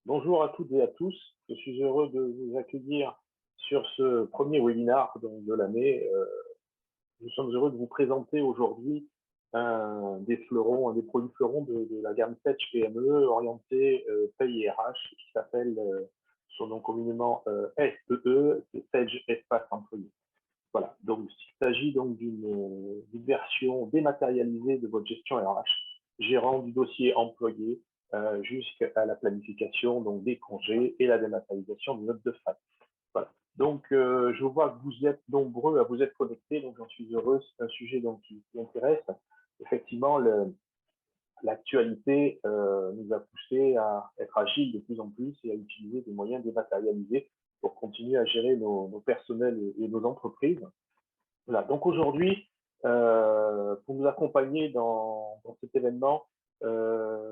Bonjour à toutes et à tous. Je suis heureux de vous accueillir sur ce premier webinaire de l'année. Nous sommes heureux de vous présenter aujourd'hui un des produits fleurons de la gamme Sedge PME orienté paye et RH qui s'appelle son nom communément SEE, c'est Sedge Espace Employé. Voilà, donc il s'agit donc d'une version dématérialisée de votre gestion RH, gérant du dossier employé jusqu'à la planification donc des congés et la dématérialisation des notes de frais. Voilà. Donc, je vois que vous êtes nombreux à vous être connectés, donc j'en suis heureux. C'est un sujet donc, qui intéresse. Effectivement, l'actualité nous a poussé à être agile de plus en plus et à utiliser des moyens dématérialisés pour continuer à gérer nos personnels et nos entreprises. Voilà. Donc aujourd'hui, pour nous accompagner dans cet événement,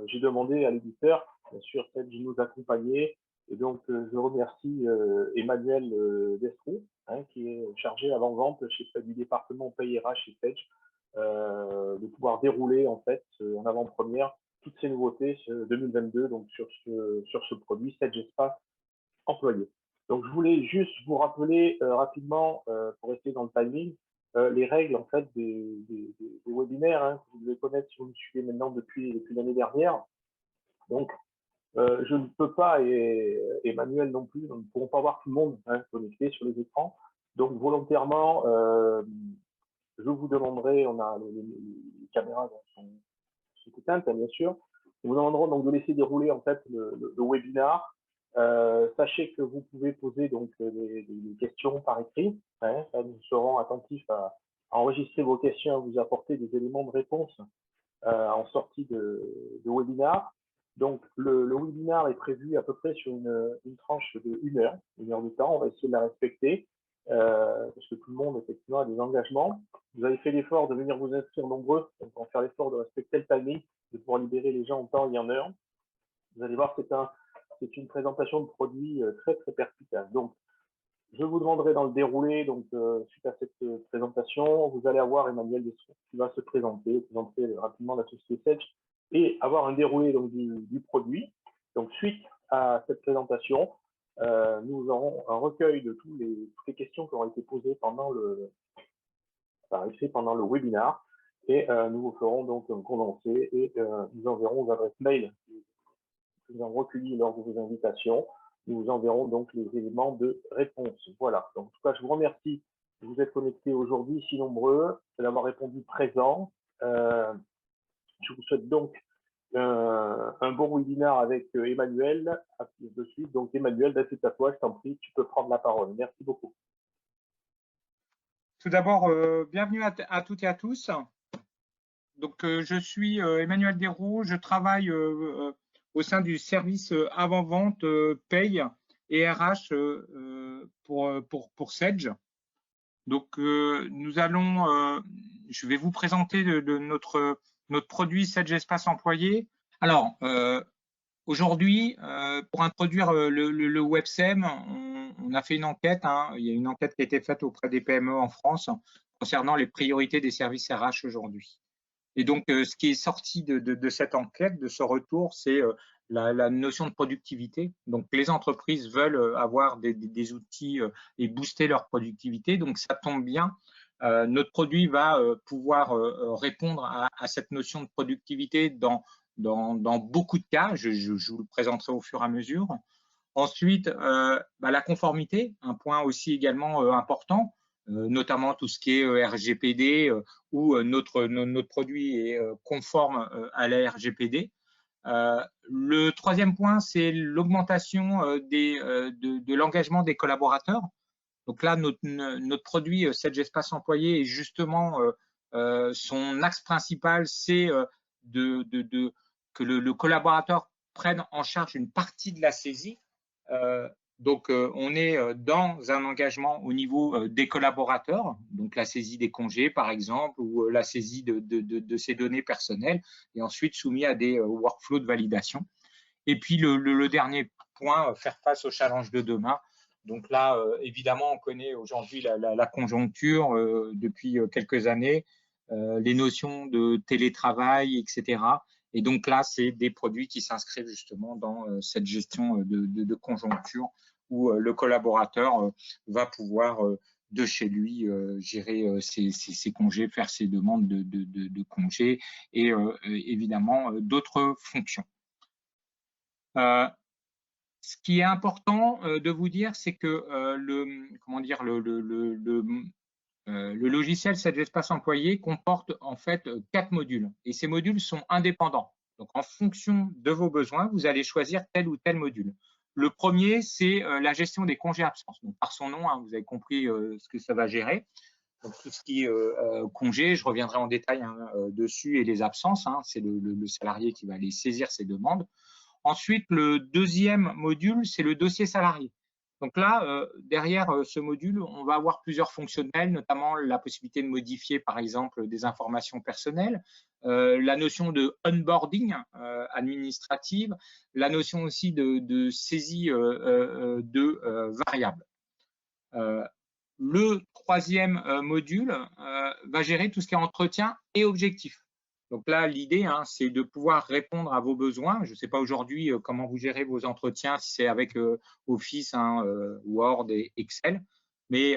j'ai demandé à l'éditeur, bien sûr, de nous accompagner. Et donc, je remercie Emmanuel Destroux, qui est chargé avant-vente du département Paye RH chez Sedge, de pouvoir dérouler en fait en avant-première toutes ces nouveautés 2022 donc sur ce produit Sedge Espace Employé. Donc, je voulais juste vous rappeler rapidement, pour rester dans le timing, les règles en fait des webinaires que vous devez connaître si vous me suivez maintenant depuis l'année dernière. Donc, je ne peux pas, et Emmanuel non plus, nous ne pourrons pas voir tout le monde connecté sur les écrans. Donc, volontairement, je vous demanderai, on a les caméras sont éteintes, bien sûr. Nous vous demanderons donc de laisser dérouler en fait le webinaire. Sachez que vous pouvez poser donc des questions par écrit. Nous serons attentifs à enregistrer vos questions, à vous apporter des éléments de réponse en sortie de webinaire. Donc, le webinaire est prévu à peu près sur une tranche de 1 heure de temps. On va essayer de la respecter parce que tout le monde, effectivement, a des engagements. Vous avez fait l'effort de venir vous inscrire nombreux, donc on va faire l'effort de respecter le timing, de pouvoir libérer les gens en temps et en heure. Vous allez voir, c'est une présentation de produit très, très perspicace. Donc, je vous demanderai dans le déroulé, donc suite à cette présentation, vous allez avoir Emmanuel Destroux qui va se présenter rapidement la société Sedge et avoir un déroulé donc, du produit. Donc, suite à cette présentation, nous aurons un recueil de toutes les questions qui auront été posées pendant le webinaire et nous vous ferons donc un condensé et nous enverrons aux adresses mail que nous avons recueillies lors de vos invitations. Nous vous enverrons donc les éléments de réponse. Voilà. Donc, en tout cas, je vous remercie de vous être connectés aujourd'hui, si nombreux, d'avoir répondu présent. Je vous souhaite donc un bon webinaire avec Emmanuel de suite. Donc, Emmanuel, c'est à toi, je t'en prie, tu peux prendre la parole. Merci beaucoup. Tout d'abord, bienvenue à toutes et à tous. Donc, je suis Emmanuel Desroux, je travaille au sein du service avant-vente paye et RH pour Sedge. Donc, je vais vous présenter notre produit Sedge Espace Employé. Alors, aujourd'hui, pour introduire le WebSem, on a fait une enquête. Il y a une enquête qui a été faite auprès des PME en France concernant les priorités des services RH aujourd'hui. Et donc, ce qui est sorti de cette enquête, de ce retour, c'est la notion de productivité. Donc, les entreprises veulent avoir des outils et booster leur productivité. Donc, ça tombe bien. Notre produit va pouvoir répondre à cette notion de productivité dans beaucoup de cas. Je vous le présenterai au fur et à mesure. Ensuite, la conformité, un point aussi également important, notamment tout ce qui est RGPD, où notre produit est conforme à la RGPD. Le troisième point, c'est l'augmentation de l'engagement des collaborateurs. Donc là, notre produit Sedge Espace Employé est justement son axe principal, c'est que le collaborateur prenne en charge une partie de la saisie. Donc, on est dans un engagement au niveau des collaborateurs, donc la saisie des congés, par exemple, ou la saisie de ces données personnelles, et ensuite soumis à des workflows de validation. Et puis, le dernier point, faire face aux challenges de demain. Donc là, évidemment, on connaît aujourd'hui la conjoncture depuis quelques années, les notions de télétravail, etc. Et donc là, c'est des produits qui s'inscrivent justement dans cette gestion de conjoncture où le collaborateur va pouvoir de chez lui gérer ses congés, faire ses demandes de congés et évidemment d'autres fonctions. Ce qui est important de vous dire, c'est que le logiciel 7Gespace Employé comporte en fait 4 modules et ces modules sont indépendants. Donc, en fonction de vos besoins, vous allez choisir tel ou tel module. Le premier, c'est la gestion des congés absences. Donc, par son nom, hein, vous avez compris ce que ça va gérer. Donc, tout ce qui est congés, je reviendrai en détail dessus, et les absences, hein, c'est le salarié qui va aller saisir ces demandes. Ensuite, le deuxième module, c'est le dossier salarié. Donc là, derrière ce module, on va avoir plusieurs fonctionnels, notamment la possibilité de modifier, par exemple, des informations personnelles, la notion de onboarding administrative, la notion aussi de saisie de variables. Le troisième module va gérer tout ce qui est entretien et objectifs. Donc là, l'idée, hein, c'est de pouvoir répondre à vos besoins. Je ne sais pas aujourd'hui comment vous gérez vos entretiens, si c'est avec Office, hein, Word et Excel. Mais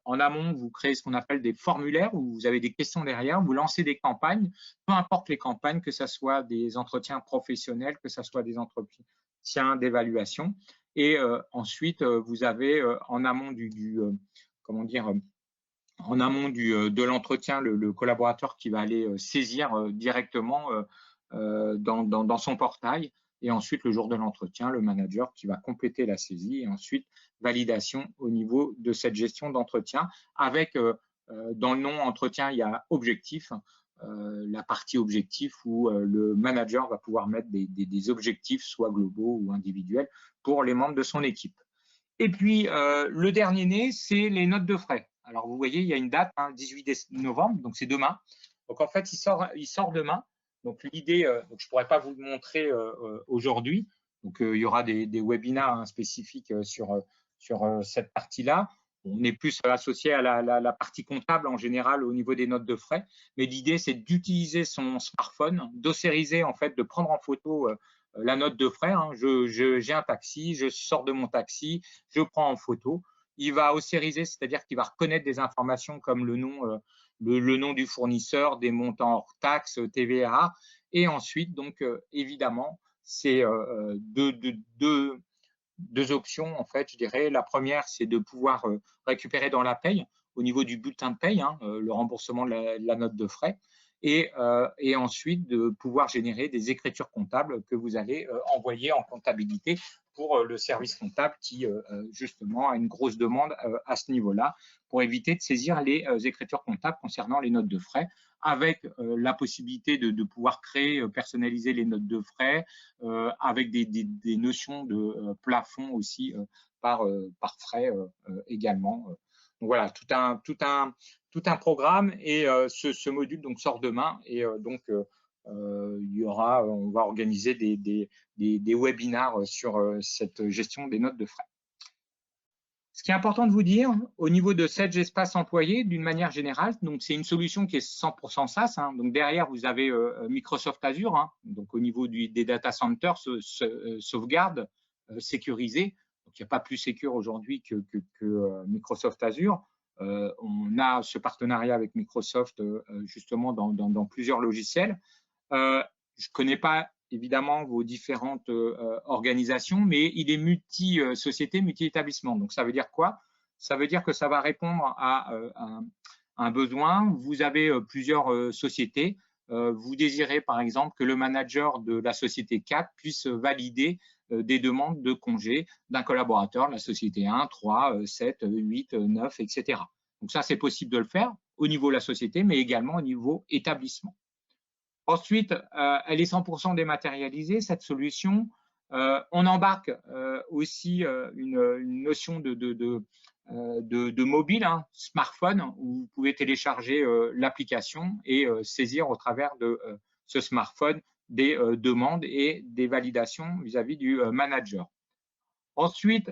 en amont, vous créez ce qu'on appelle des formulaires où vous avez des questions derrière, vous lancez des campagnes, peu importe les campagnes, que ce soit des entretiens professionnels, que ce soit des entretiens d'évaluation. Et ensuite, vous avez en amont de l'entretien, le collaborateur qui va aller saisir directement dans son portail. Et ensuite, le jour de l'entretien, le manager qui va compléter la saisie et ensuite validation au niveau de cette gestion d'entretien. Avec, dans le nom entretien, il y a objectif, la partie objectif où le manager va pouvoir mettre des objectifs, soit globaux ou individuels, pour les membres de son équipe. Et puis, le dernier né, c'est les notes de frais. Alors, vous voyez, il y a une date, hein, 18 novembre, donc c'est demain. Donc, en fait, il sort demain. Donc, l'idée, je ne pourrais pas vous le montrer aujourd'hui. Donc, il y aura des webinaires hein, spécifiques sur cette partie-là. On est plus associé à la partie comptable en général au niveau des notes de frais. Mais l'idée, c'est d'utiliser son smartphone, d'ossériser, en fait, de prendre en photo la note de frais. Hein. J'ai un taxi, je sors de mon taxi, je prends en photo. Il va ossériser, c'est-à-dire qu'il va reconnaître des informations comme le nom du fournisseur, des montants hors taxes, TVA. Et ensuite, donc, évidemment, c'est deux options, en fait, je dirais. La première, c'est de pouvoir récupérer dans la paye, au niveau du bulletin de paye, hein, le remboursement de la note de frais. Et ensuite de pouvoir générer des écritures comptables que vous allez envoyer en comptabilité pour le service comptable qui, justement, a une grosse demande à ce niveau-là pour éviter de saisir les écritures comptables concernant les notes de frais, avec la possibilité de pouvoir créer, personnaliser les notes de frais, avec des notions de plafond aussi par frais également. Donc voilà, tout un programme et ce module donc sort demain et donc on va organiser des webinaires sur cette gestion des notes de frais. Ce qui est important de vous dire, au niveau de 7Gespace Employé, d'une manière générale, donc c'est une solution qui est 100% SaaS. Hein, donc derrière, vous avez Microsoft Azure, hein, donc au niveau des data centers, sauvegarde, sécurisé. Donc il n'y a pas plus sécure aujourd'hui que Microsoft Azure. On a ce partenariat avec Microsoft justement dans plusieurs logiciels. Je ne connais pas évidemment vos différentes organisations, mais il est multi-société, multi-établissement. Donc, ça veut dire quoi? Ça veut dire que ça va répondre à un besoin. Vous avez plusieurs sociétés. Vous désirez, par exemple, que le manager de la société 4 puisse valider des demandes de congés d'un collaborateur, la société 1, 3, 7, 8, 9, etc. Donc, ça, c'est possible de le faire au niveau de la société, mais également au niveau établissement. Ensuite, elle est 100% dématérialisée, cette solution. On embarque aussi une notion de mobile, hein, smartphone, où vous pouvez télécharger l'application et saisir au travers de ce smartphone des demandes et des validations vis-à-vis du manager. Ensuite,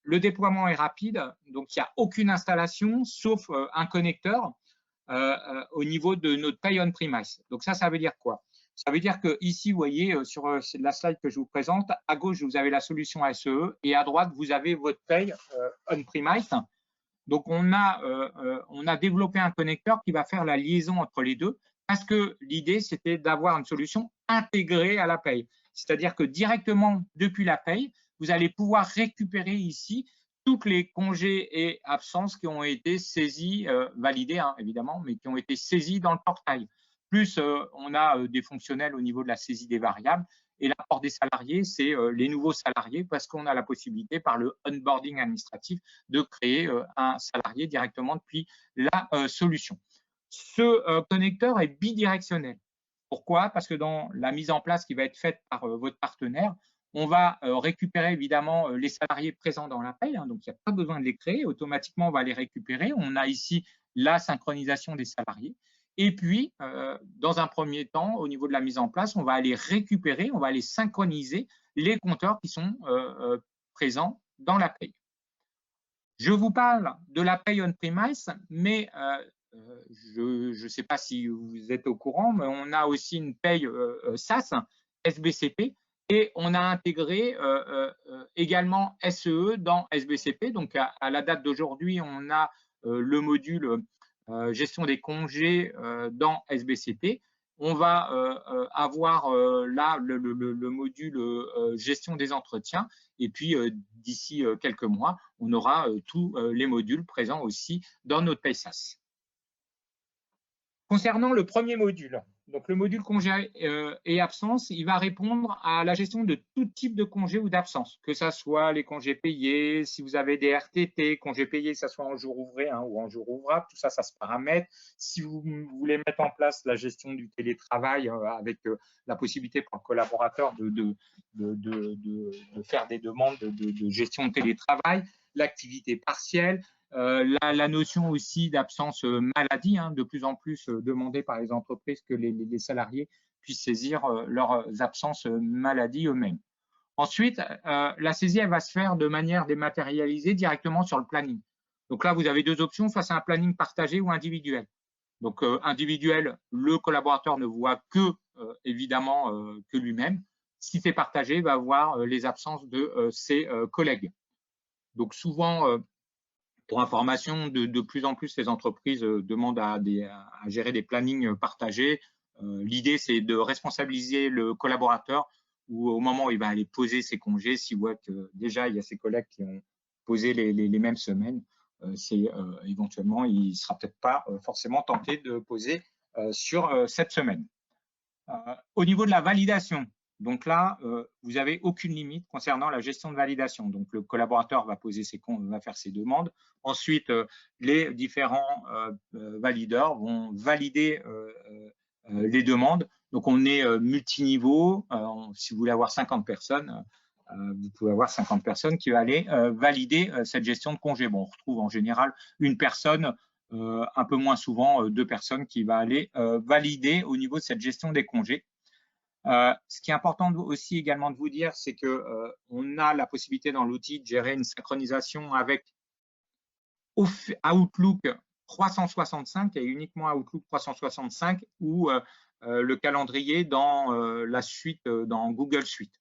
le déploiement est rapide, donc il n'y a aucune installation sauf un connecteur au niveau de notre paye on-premise. Donc ça veut dire quoi? Ça veut dire que ici, vous voyez, sur la slide que je vous présente, à gauche, vous avez la solution SEE et à droite, vous avez votre paye on-premise. Donc, on a développé un connecteur qui va faire la liaison entre les deux parce que l'idée, c'était d'avoir une solution intégrée à la paye. C'est-à-dire que directement depuis la paye, vous allez pouvoir récupérer ici toutes les congés et absences qui ont été saisis, validés hein, évidemment, mais qui ont été saisis dans le portail. Plus, on a des fonctionnels au niveau de la saisie des variables. Et l'apport des salariés, c'est les nouveaux salariés parce qu'on a la possibilité par le onboarding administratif de créer un salarié directement depuis la solution. Ce connecteur est bidirectionnel. Pourquoi? Parce que dans la mise en place qui va être faite par votre partenaire, on va récupérer évidemment les salariés présents dans la paye, hein, donc il n'y a pas besoin de les créer, automatiquement on va les récupérer. On a ici la synchronisation des salariés. Et puis, dans un premier temps, au niveau de la mise en place, on va aller récupérer, on va aller synchroniser les compteurs qui sont présents dans la paye. Je vous parle de la paye on-premise, mais je ne sais pas si vous êtes au courant, mais on a aussi une paye SaaS, SBCP, et on a intégré également SEE dans SBCP. Donc, à la date d'aujourd'hui, on a le module gestion des congés dans SBCP. On va avoir là le module gestion des entretiens. Et puis, d'ici quelques mois, on aura tous les modules présents aussi dans notre PaySAS. Concernant le premier module, donc le module congé et absence, il va répondre à la gestion de tout type de congés ou d'absence, que ce soit les congés payés, si vous avez des RTT, congés payés, que ce soit en jour ouvré hein, ou en jour ouvrable, tout ça, ça se paramètre. Si vous voulez mettre en place la gestion du télétravail avec la possibilité pour le collaborateur de faire des demandes de gestion de télétravail, l'activité partielle, la notion aussi d'absence maladie, hein, de plus en plus demandée par les entreprises que les salariés puissent saisir leurs absences maladie eux-mêmes. Ensuite, la saisie, elle va se faire de manière dématérialisée directement sur le planning. Donc là, vous avez deux options face à un planning partagé ou individuel. Donc, individuel, le collaborateur ne voit que, évidemment, que lui-même. Si c'est partagé, il va voir les absences de ses collègues. Donc, souvent, pour information, de plus en plus, les entreprises demandent à gérer des plannings partagés. L'idée, c'est de responsabiliser le collaborateur ou au moment où il va aller poser ses congés, s'il voit que déjà, il y a ses collègues qui ont posé les mêmes semaines, éventuellement, il ne sera peut-être pas forcément tenté de poser sur cette semaine. Au niveau de la validation, donc là, vous n'avez aucune limite concernant la gestion de validation. Donc, le collaborateur va faire ses demandes. Ensuite, les différents valideurs vont valider les demandes. Donc, on est multiniveau. Si vous voulez avoir 50 personnes, vous pouvez avoir 50 personnes qui vont aller valider cette gestion de congé. Bon, on retrouve en général une personne, un peu moins souvent, deux personnes qui va aller valider au niveau de cette gestion des congés. Ce qui est important aussi également de vous dire, c'est qu'on a la possibilité dans l'outil de gérer une synchronisation avec Outlook 365 et uniquement Outlook 365 ou le calendrier dans la suite, dans Google Suite.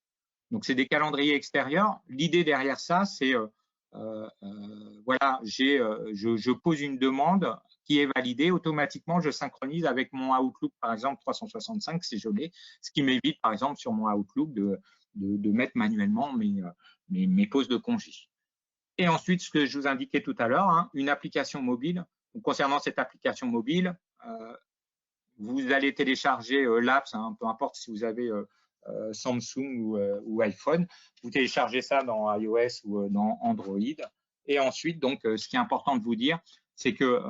Donc, c'est des calendriers extérieurs. L'idée derrière ça, c'est voilà, je pose une demande qui est validée, automatiquement, je synchronise avec mon Outlook, par exemple, 365, si je l'ai, ce qui m'évite, par exemple, sur mon Outlook, de mettre manuellement mes pauses de congé. Et ensuite, ce que je vous indiquais tout à l'heure, hein, une application mobile. Donc, concernant cette application mobile, vous allez télécharger l'apps, hein, peu importe si vous avez Samsung ou iPhone, vous téléchargez ça dans iOS ou dans Android. Et ensuite, donc, ce qui est important de vous dire, c'est que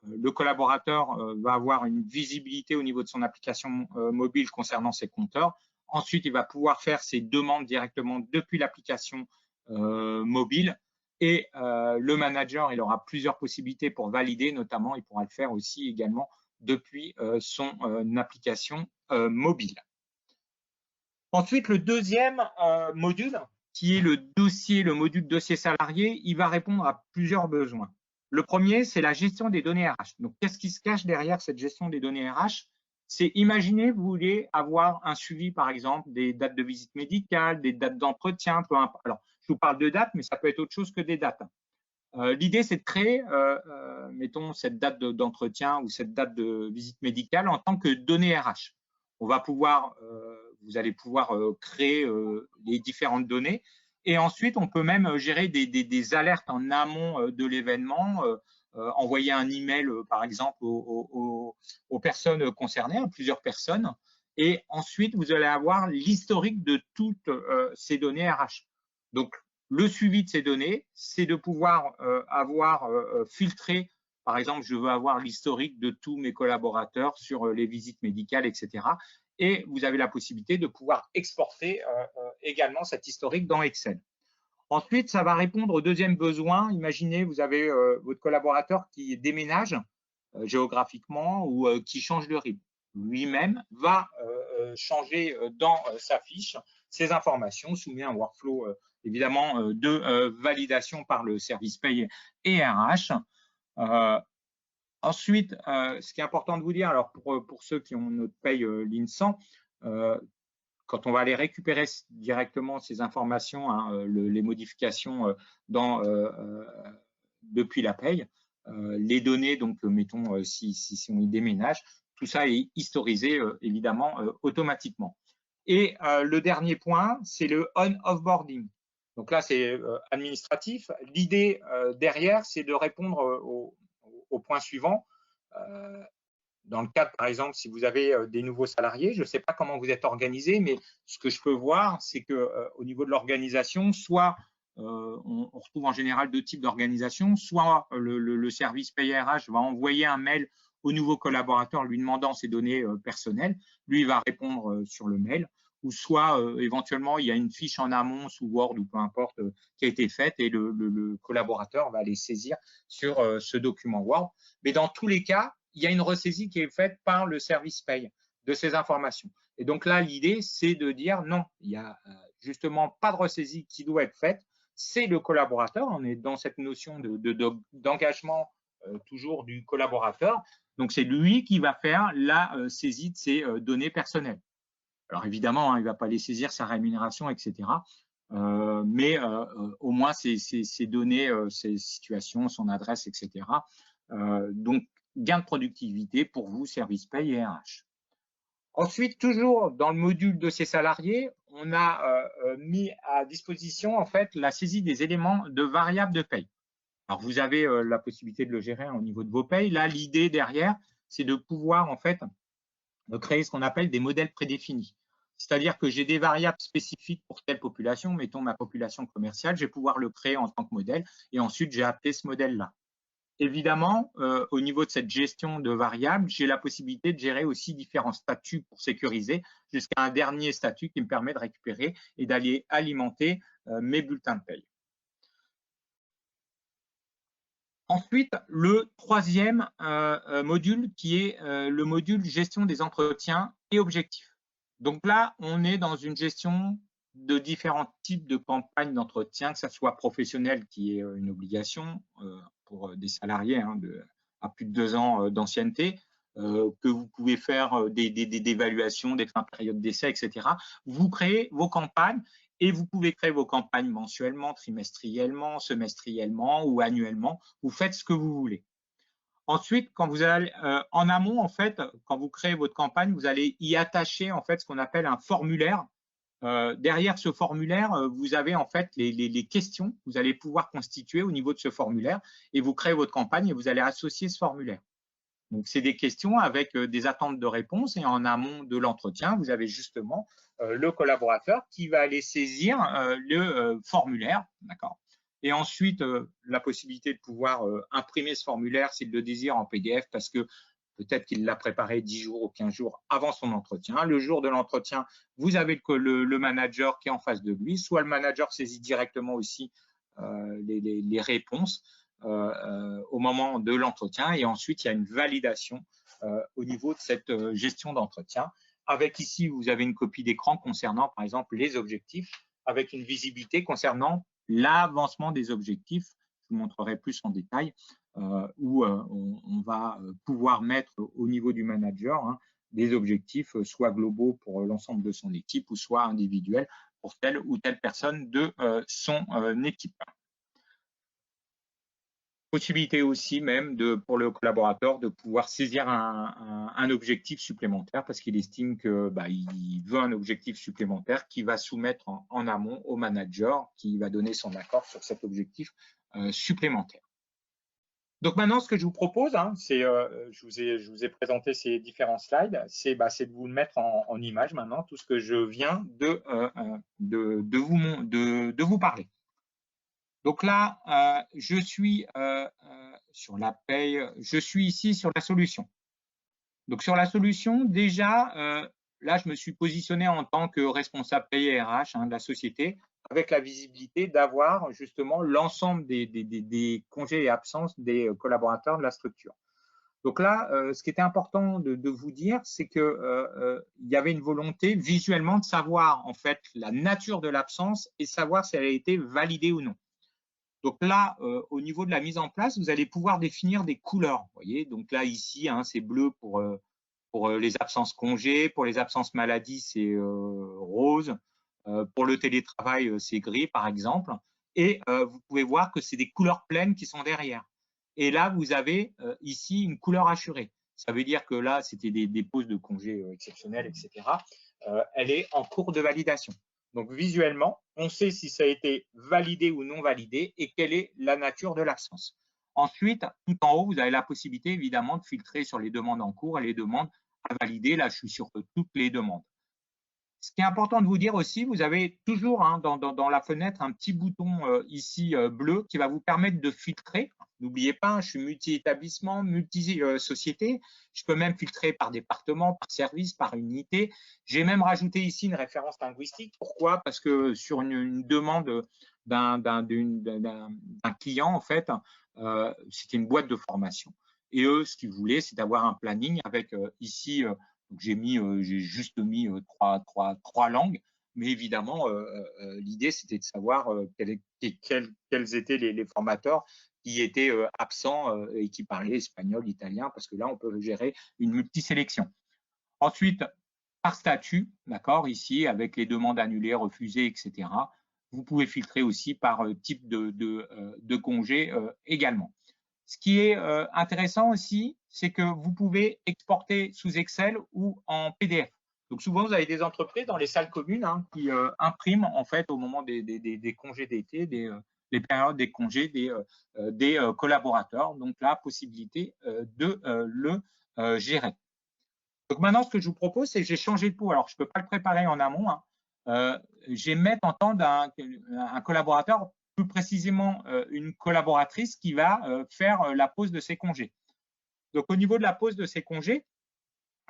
le collaborateur va avoir une visibilité au niveau de son application mobile concernant ses compteurs. Ensuite, il va pouvoir faire ses demandes directement depuis l'application mobile. Et le manager, il aura plusieurs possibilités pour valider, notamment, il pourra le faire aussi également depuis son application mobile. Ensuite, le deuxième module, qui est le module dossier salarié, il va répondre à plusieurs besoins. Le premier, c'est la gestion des données RH. Donc, qu'est-ce qui se cache derrière cette gestion des données RH? C'est imaginez, vous voulez avoir un suivi, par exemple, des dates de visite médicale, des dates d'entretien, peu importe. Alors, je vous parle de dates, mais ça peut être autre chose que des dates. L'idée, c'est de créer, mettons, cette date d'entretien ou cette date de visite médicale en tant que donnée RH. Vous allez pouvoir créer les différentes données et ensuite, on peut même gérer des alertes en amont de l'événement, envoyer un email, par exemple, aux personnes concernées, à plusieurs personnes. Et ensuite, vous allez avoir l'historique de toutes ces données RH. Donc, le suivi de ces données, c'est de pouvoir avoir filtré, par exemple, je veux avoir l'historique de tous mes collaborateurs sur les visites médicales, etc. Et vous avez la possibilité de pouvoir exporter également cet historique dans Excel. Ensuite, ça va répondre au deuxième besoin. Imaginez, vous avez votre collaborateur qui déménage géographiquement ou qui change de rythme. Lui-même va changer dans sa fiche ces informations, soumet un workflow évidemment de validation par le service paye et RH. Ensuite, ce qui est important de vous dire, alors pour ceux qui ont notre paye l'INSAN, quand on va aller récupérer directement ces informations, hein, les modifications depuis la paye, les données, donc mettons si on y déménage, tout ça est historisé évidemment automatiquement. Et le dernier point, c'est le on-offboarding. Donc là, c'est administratif. L'idée derrière, c'est de répondre au point suivant. Dans le cadre, par exemple, si vous avez des nouveaux salariés, je ne sais pas comment vous êtes organisé, mais ce que je peux voir, c'est qu'au niveau de l'organisation, soit on retrouve en général deux types d'organisation, soit le service paye RH va envoyer un mail au nouveau collaborateur lui demandant ses données personnelles, lui il va répondre sur le mail, ou soit éventuellement il y a une fiche en amont sous Word ou peu importe qui a été faite et le collaborateur va les saisir sur ce document Word. Mais dans tous les cas, il y a une ressaisie qui est faite par le service paye de ces informations. Et donc là, l'idée, c'est de dire non, il n'y a justement pas de ressaisie qui doit être faite, c'est le collaborateur, on est dans cette notion d'engagement toujours du collaborateur, donc c'est lui qui va faire la saisie de ces données personnelles. Alors évidemment, hein, il ne va pas les saisir, sa rémunération, etc. Mais au moins ces données, ces situations, son adresse, etc. Donc, gain de productivité pour vous, service paye et RH. Ensuite, toujours dans le module de ces salariés, on a mis à disposition en fait la saisie des éléments de variables de paye. Alors, vous avez la possibilité de le gérer au niveau de vos payes. Là, l'idée derrière, c'est de pouvoir en fait créer ce qu'on appelle des modèles prédéfinis. C'est-à-dire que j'ai des variables spécifiques pour telle population, mettons ma population commerciale, je vais pouvoir le créer en tant que modèle et ensuite j'ai appelé ce modèle-là. Évidemment, au niveau de cette gestion de variables, j'ai la possibilité de gérer aussi différents statuts pour sécuriser jusqu'à un dernier statut qui me permet de récupérer et d'aller alimenter mes bulletins de paye. Ensuite, le troisième module qui est le module gestion des entretiens et objectifs. Donc là, on est dans une gestion de différents types de campagnes d'entretien, que ce soit professionnel qui est une obligation pour des salariés hein, à plus de 2 ans d'ancienneté, que vous pouvez faire des évaluations, des fins de période d'essai, etc. Vous créez vos campagnes et vous pouvez créer vos campagnes mensuellement, trimestriellement, semestriellement ou annuellement. Vous faites ce que vous voulez. Ensuite, quand vous allez en amont, en fait, quand vous créez votre campagne, vous allez y attacher en fait ce qu'on appelle un formulaire. Derrière ce formulaire, vous avez en fait les questions que vous allez pouvoir constituer au niveau de ce formulaire et vous créez votre campagne et vous allez associer ce formulaire. Donc, c'est des questions avec des attentes de réponse et en amont de l'entretien, vous avez justement le collaborateur qui va aller saisir le formulaire, d'accord. Et ensuite, la possibilité de pouvoir imprimer ce formulaire s'il le désire en PDF parce que peut-être qu'il l'a préparé 10 jours ou 15 jours avant son entretien. Le jour de l'entretien, vous avez le manager qui est en face de lui, soit le manager saisit directement aussi les réponses au moment de l'entretien et ensuite il y a une validation au niveau de cette gestion d'entretien. Avec ici, vous avez une copie d'écran concernant par exemple les objectifs avec une visibilité concernant l'avancement des objectifs. Je vous montrerai plus en détail où on va pouvoir mettre au niveau du manager hein, des objectifs soit globaux pour l'ensemble de son équipe ou soit individuels pour telle ou telle personne de son équipe. Possibilité aussi même pour le collaborateur de pouvoir saisir un objectif supplémentaire parce qu'il estime que il veut un objectif supplémentaire qu'il va soumettre en amont au manager qui va donner son accord sur cet objectif supplémentaire. Donc maintenant, ce que je vous propose, c'est, je vous ai présenté ces différents slides, c'est de vous le mettre en image maintenant, tout ce que je viens de vous parler. Donc là, je suis sur la paye, je suis ici sur la solution. Donc sur la solution, déjà, là, je me suis positionné en tant que responsable paye et RH de la société, avec la visibilité d'avoir justement l'ensemble des congés et absences des collaborateurs de la structure. Donc là, ce qui était important de vous dire, c'est que il y avait une volonté visuellement de savoir en fait la nature de l'absence et savoir si elle a été validée ou non. Donc là, au niveau de la mise en place, vous allez pouvoir définir des couleurs. Vous voyez, donc là, ici, c'est bleu pour les absences congés, pour les absences maladie, c'est rose, pour le télétravail, c'est gris, par exemple. Et vous pouvez voir que c'est des couleurs pleines qui sont derrière. Et là, vous avez ici une couleur assurée. Ça veut dire que là, c'était des pauses de congés exceptionnelles, etc. Elle est en cours de validation. Donc, visuellement, on sait si ça a été validé ou non validé et quelle est la nature de l'absence. Ensuite, tout en haut, vous avez la possibilité, évidemment, de filtrer sur les demandes en cours et les demandes à valider. Là, je suis sur toutes les demandes. Ce qui est important de vous dire aussi, vous avez toujours dans la fenêtre un petit bouton ici bleu qui va vous permettre de filtrer. N'oubliez pas, je suis multi-établissement, multi-société. Je peux même filtrer par département, par service, par unité. J'ai même rajouté ici une référence linguistique. Pourquoi? Parce que sur une demande d'un client, en fait, c'était une boîte de formation. Et eux, ce qu'ils voulaient, c'est d'avoir un planning avec ici donc j'ai juste mis trois langues, mais évidemment, l'idée c'était de savoir quels étaient les formateurs qui étaient absents et qui parlaient espagnol, italien, parce que là on peut gérer une multisélection. Ensuite, par statut, d'accord, ici avec les demandes annulées, refusées, etc. Vous pouvez filtrer aussi par type de congé également. Ce qui est intéressant aussi, c'est que vous pouvez exporter sous Excel ou en PDF. Donc souvent, vous avez des entreprises dans les salles communes qui impriment en fait au moment des congés d'été, les périodes des congés des collaborateurs. Donc la possibilité de le gérer. Donc maintenant, ce que je vous propose, c'est que j'ai changé de peau. Alors je ne peux pas le préparer en amont. Je vais mettre en temps un collaborateur, plus précisément une collaboratrice qui va faire la pause de ses congés. Donc au niveau de la pause de ses congés,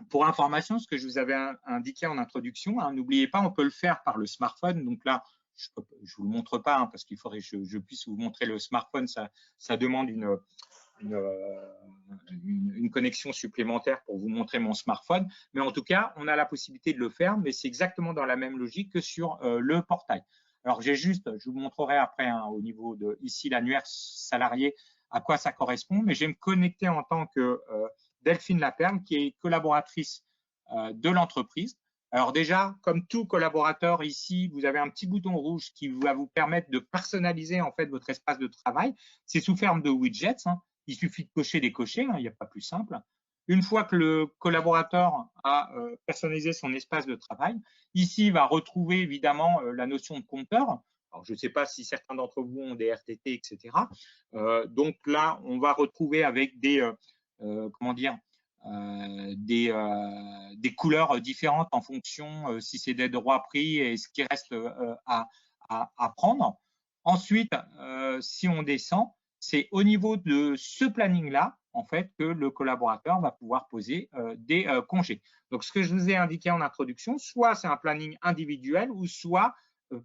pour information, ce que je vous avais indiqué en introduction, n'oubliez pas, on peut le faire par le smartphone. Donc là, je ne vous le montre pas parce qu'il faudrait que je puisse vous montrer le smartphone. Ça demande une connexion supplémentaire pour vous montrer mon smartphone. Mais en tout cas, on a la possibilité de le faire, mais c'est exactement dans la même logique que sur le portail. Alors, je vous montrerai après au niveau de ici l'annuaire salarié à quoi ça correspond, mais je vais me connecter en tant que Delphine Laperle, qui est collaboratrice de l'entreprise. Alors déjà, comme tout collaborateur ici, vous avez un petit bouton rouge qui va vous permettre de personnaliser en fait votre espace de travail. C'est sous forme de widgets. Il suffit de cocher des cochers, il n'y a pas plus simple. Une fois que le collaborateur a personnalisé son espace de travail, ici, il va retrouver évidemment la notion de compteur. Alors, je ne sais pas si certains d'entre vous ont des RTT, etc. Donc là, on va retrouver avec des couleurs différentes en fonction si c'est des droits pris et ce qui reste à prendre. Ensuite, si on descend, c'est au niveau de ce planning-là, en fait, que le collaborateur va pouvoir poser des congés. Donc, ce que je vous ai indiqué en introduction, soit c'est un planning individuel ou soit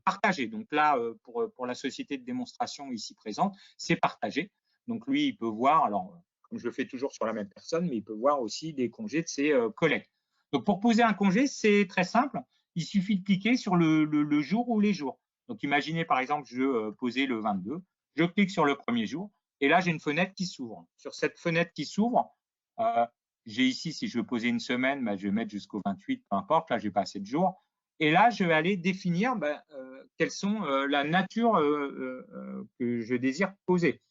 partagé. Donc là, pour la société de démonstration ici présente, c'est partagé. Donc lui, il peut voir, alors comme je le fais toujours sur la même personne, mais il peut voir aussi des congés de ses collègues. Donc pour poser un congé, c'est très simple. Il suffit de cliquer sur le jour ou les jours. Donc imaginez par exemple, je posais le 22. Je clique sur le premier jour et là, j'ai une fenêtre qui s'ouvre. Sur cette fenêtre qui s'ouvre, j'ai ici, si je veux poser une semaine, bah, je vais mettre jusqu'au 28, peu importe, là, j'ai pas assez de jours. Et là, je vais aller définir quelles sont la nature que je désire poser.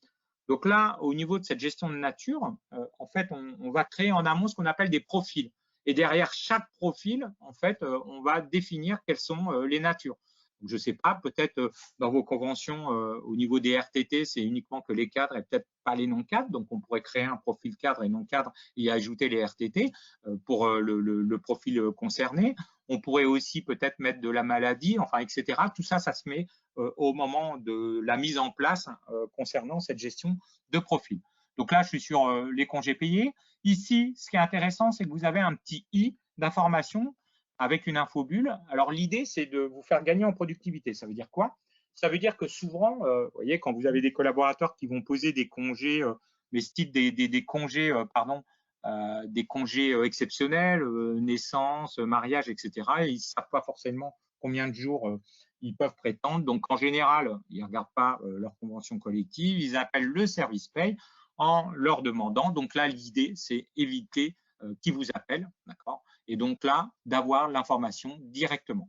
Donc là, au niveau de cette gestion de nature, en fait, on va créer en amont ce qu'on appelle des profils. Et derrière chaque profil, en fait, on va définir quelles sont les natures. Donc, je ne sais pas, peut-être dans vos conventions, au niveau des RTT, c'est uniquement que les cadres et peut-être pas les non-cadres. Donc, on pourrait créer un profil cadre et non-cadre et ajouter les RTT pour le profil concerné. On pourrait aussi peut-être mettre de la maladie, enfin, etc. Tout ça, ça se met au moment de la mise en place concernant cette gestion de profil. Donc là, je suis sur les congés payés. Ici, ce qui est intéressant, c'est que vous avez un petit i d'information avec une infobulle. Alors, l'idée, c'est de vous faire gagner en productivité. Ça veut dire quoi? Ça veut dire que souvent, vous voyez, quand vous avez des collaborateurs qui vont poser des congés, mais ce type des congés, des congés exceptionnels, naissance, mariage, etc., et ils ne savent pas forcément combien de jours ils peuvent prétendre. Donc, en général, ils ne regardent pas leur convention collective, ils appellent le service paye en leur demandant. Donc là, l'idée, c'est éviter qu'ils vous appellent, d'accord? Et donc là, d'avoir l'information directement.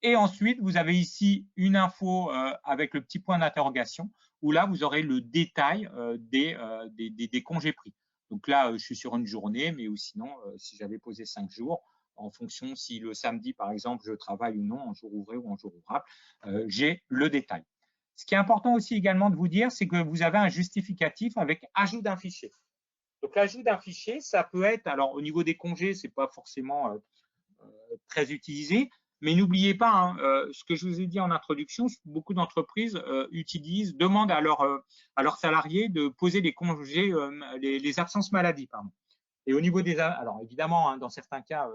Et ensuite, vous avez ici une info avec le petit point d'interrogation, où là, vous aurez le détail des congés pris. Donc là, je suis sur une journée, mais ou sinon, si j'avais posé 5 jours, en fonction si le samedi, par exemple, je travaille ou non, en jour ouvré ou en jour ouvrable, j'ai le détail. Ce qui est important aussi également de vous dire, c'est que vous avez un justificatif avec ajout d'un fichier. Donc l'ajout d'un fichier, ça peut être, alors au niveau des congés, ce n'est pas forcément très utilisé, mais n'oubliez pas, hein, ce que je vous ai dit en introduction, beaucoup d'entreprises demandent à leurs salariés de poser les congés, les absences maladie. Pardon. Et au niveau des… Alors évidemment, hein, dans certains cas,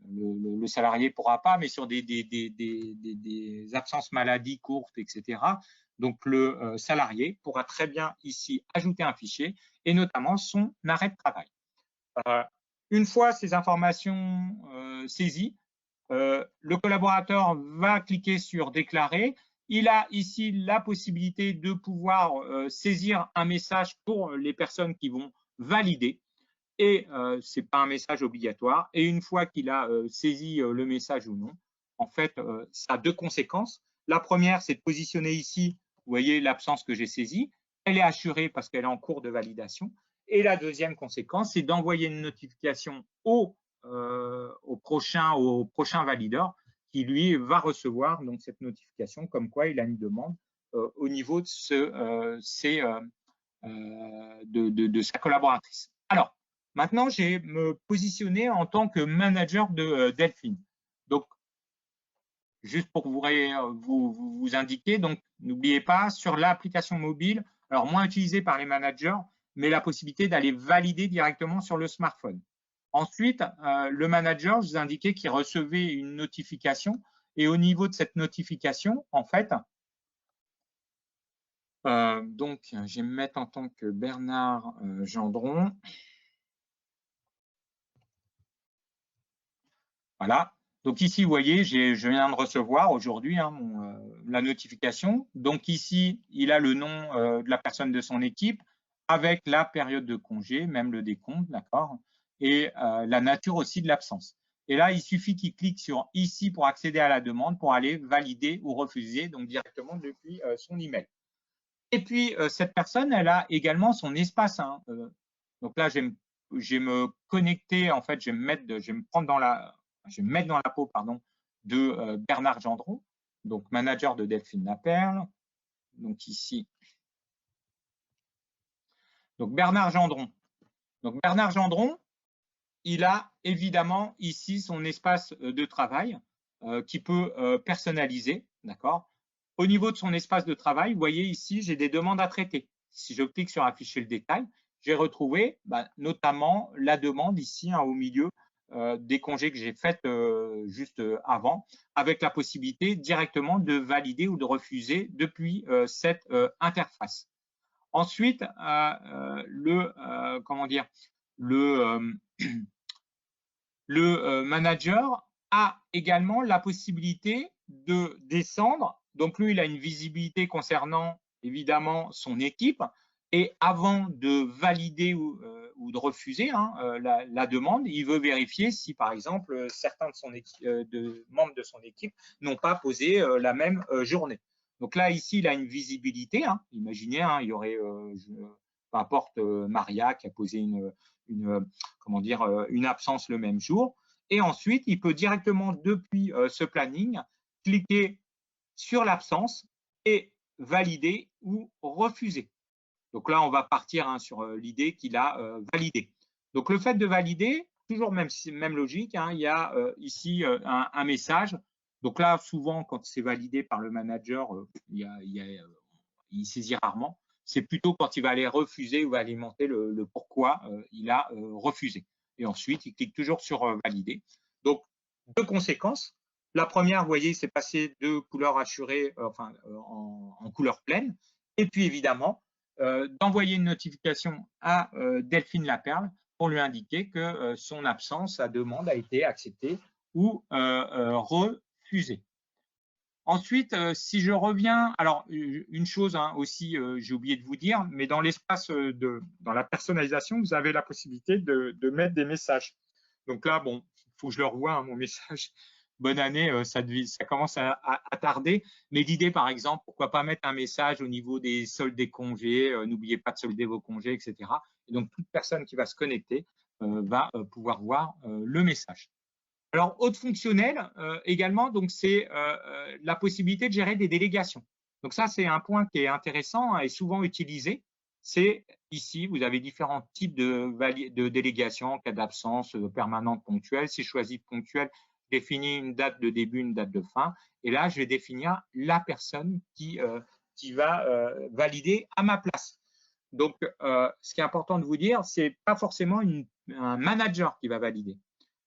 le salarié ne pourra pas, mais sur des absences maladie courtes, etc. Donc, le salarié pourra très bien ici ajouter un fichier et notamment son arrêt de travail. Une fois ces informations saisies, le collaborateur va cliquer sur déclarer. Il a ici la possibilité de pouvoir saisir un message pour les personnes qui vont valider. Et ce n'est pas un message obligatoire. Et une fois qu'il a saisi le message ou non, en fait, ça a deux conséquences. La première, c'est de positionner ici, vous voyez l'absence que j'ai saisie. Elle est assurée parce qu'elle est en cours de validation. Et la deuxième conséquence, c'est d'envoyer une notification au prochain valideur qui, lui, va recevoir donc, cette notification comme quoi il a une demande au niveau de sa collaboratrice. Alors, maintenant, j'ai me positionner en tant que manager de Delphine. Donc, juste pour vous indiquer, donc n'oubliez pas, sur l'application mobile, alors moins utilisée par les managers, mais la possibilité d'aller valider directement sur le smartphone. Ensuite, le manager, je vous indiquais qu'il recevait une notification et au niveau de cette notification, en fait, donc, je vais me mettre en tant que Bernard Gendron. Voilà. Donc ici, vous voyez, je viens de recevoir aujourd'hui hein, la notification. Donc ici, il a le nom de la personne de son équipe avec la période de congé, même le décompte, d'accord, et la nature aussi de l'absence. Et là, il suffit qu'il clique sur ici pour accéder à la demande, pour aller valider ou refuser, donc directement depuis son email. Et puis, cette personne, elle a également son espace. Hein, donc là, je vais me connecter, en fait, je vais me mettre dans la peau de Bernard Gendron, donc manager de Delphine Laperle. Donc ici, donc Bernard Gendron. Donc Bernard Gendron, il a évidemment ici son espace de travail qui peut personnaliser, d'accord. Au niveau de son espace de travail, vous voyez ici, j'ai des demandes à traiter. Si je clique sur afficher le détail, j'ai retrouvé notamment la demande ici hein, au milieu des congés que j'ai faites juste avant, avec la possibilité directement de valider ou de refuser depuis cette interface. Ensuite, le manager a également la possibilité de descendre. Donc, lui, il a une visibilité concernant évidemment son équipe. Et avant de valider ou de refuser la demande. Il veut vérifier si, par exemple, certains de membres de son équipe n'ont pas posé la même journée. Donc là, ici, il a une visibilité. Imaginez, il y aurait, peu importe, Maria qui a posé une absence le même jour. Et ensuite, il peut directement, depuis ce planning, cliquer sur l'absence et valider ou refuser. Donc là, on va partir sur l'idée qu'il a validé. Donc le fait de valider, toujours même logique, il y a ici un message. Donc là, souvent, quand c'est validé par le manager, il saisit rarement. C'est plutôt quand il va aller refuser ou va alimenter le pourquoi il a refusé. Et ensuite, il clique toujours sur valider. Donc, deux conséquences. La première, vous voyez, c'est passé de couleur assurée en couleur pleine. Et puis, évidemment, d'envoyer une notification à Delphine Laperle pour lui indiquer que son absence, sa demande a été acceptée ou refusée. Ensuite, si je reviens, alors une chose aussi, j'ai oublié de vous dire, mais dans l'espace dans la personnalisation, vous avez la possibilité de mettre des messages. Donc là, bon, il faut que je le revoie, mon message. Bonne année, ça commence à tarder. Mais l'idée, par exemple, pourquoi pas mettre un message au niveau des soldes des congés, n'oubliez pas de solder vos congés, etc. Et donc, toute personne qui va se connecter va pouvoir voir le message. Alors, autre fonctionnel également, donc c'est la possibilité de gérer des délégations. Donc ça, c'est un point qui est intéressant et souvent utilisé. C'est ici, vous avez différents types de délégations en cas d'absence permanente ponctuelle. Si je choisis ponctuelle, je définis une date de début, une date de fin. Et là, je vais définir la personne qui va valider à ma place. Donc, ce qui est important de vous dire, c'est pas forcément un manager qui va valider.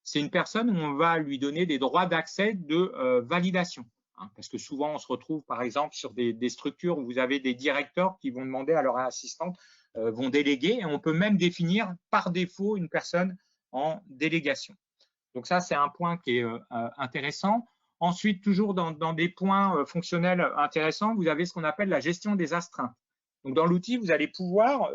C'est une personne où on va lui donner des droits d'accès de validation. Parce que souvent, on se retrouve, par exemple, sur des structures où vous avez des directeurs qui vont demander à leur assistante, vont déléguer, et on peut même définir par défaut une personne en délégation. Donc ça, c'est un point qui est intéressant. Ensuite, toujours dans des points fonctionnels intéressants, vous avez ce qu'on appelle la gestion des astreintes. Donc dans l'outil, vous allez pouvoir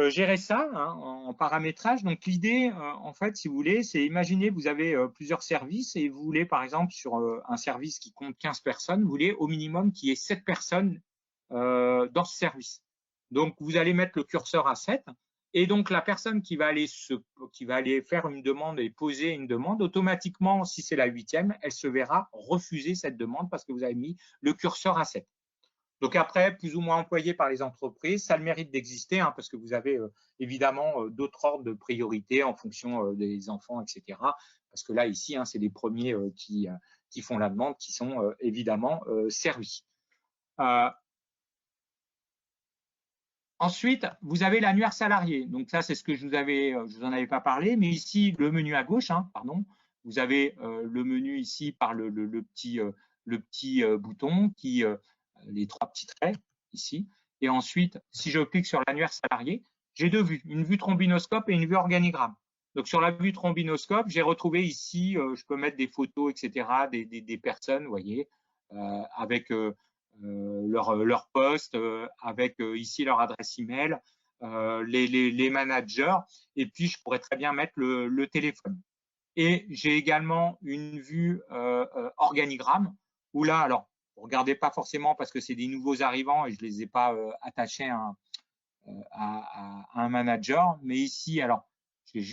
gérer ça en paramétrage. Donc l'idée, en fait, si vous voulez, c'est imaginer vous avez plusieurs services et vous voulez, par exemple, sur un service qui compte 15 personnes, vous voulez au minimum qu'il y ait 7 personnes dans ce service. Donc vous allez mettre le curseur à 7 et donc la personne qui va aller faire une demande et poser une demande, automatiquement, si c'est la 8e, elle se verra refuser cette demande parce que vous avez mis le curseur à 7. Donc après, plus ou moins employé par les entreprises, ça a le mérite d'exister parce que vous avez évidemment d'autres ordres de priorité en fonction des enfants, etc. Parce que là, ici, c'est les premiers qui font la demande qui sont évidemment servis. Ensuite, vous avez l'annuaire salarié. Donc ça, c'est ce que je vous en avais pas parlé, mais ici, le menu à gauche, vous avez le menu ici par le petit bouton qui les 3 petits traits ici. Et ensuite, si je clique sur l'annuaire salarié, j'ai 2 vues, une vue trombinoscope et une vue organigramme. Donc, sur la vue trombinoscope, j'ai retrouvé ici, je peux mettre des photos, etc., des personnes, vous voyez, avec leur poste, avec ici leur adresse email, les managers, et puis je pourrais très bien mettre le téléphone. Et j'ai également une vue organigramme, où là, alors, vous ne regardez pas forcément parce que c'est des nouveaux arrivants et je ne les ai pas attachés à un manager. Mais ici, alors, je vais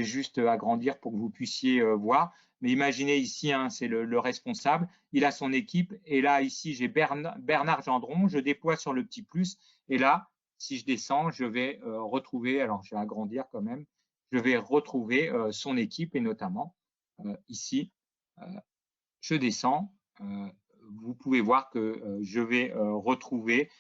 juste agrandir pour que vous puissiez voir. Mais imaginez ici, c'est le responsable, il a son équipe. Et là, ici, j'ai Bernard Gendron. Je déploie sur le petit plus. Et là, si je descends, je vais retrouver, alors je vais agrandir quand même, je vais retrouver son équipe et notamment ici, je descends. Vous pouvez voir que je vais retrouver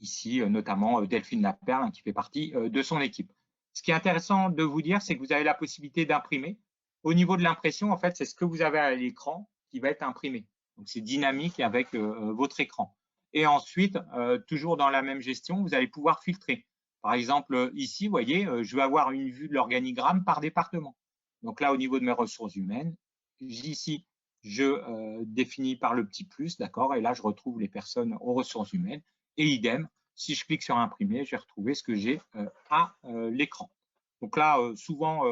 ici notamment Delphine Laperle qui fait partie de son équipe. Ce qui est intéressant de vous dire, c'est que vous avez la possibilité d'imprimer. Au niveau de l'impression, en fait, c'est ce que vous avez à l'écran qui va être imprimé. Donc, c'est dynamique avec votre écran. Et ensuite, toujours dans la même gestion, vous allez pouvoir filtrer. Par exemple, ici, vous voyez, je vais avoir une vue de l'organigramme par département. Donc là, au niveau de mes ressources humaines, ici, je définis par le petit plus, d'accord, et là, je retrouve les personnes aux ressources humaines. Et idem, si je clique sur imprimer, je vais retrouver ce que j'ai à l'écran. Donc là, souvent,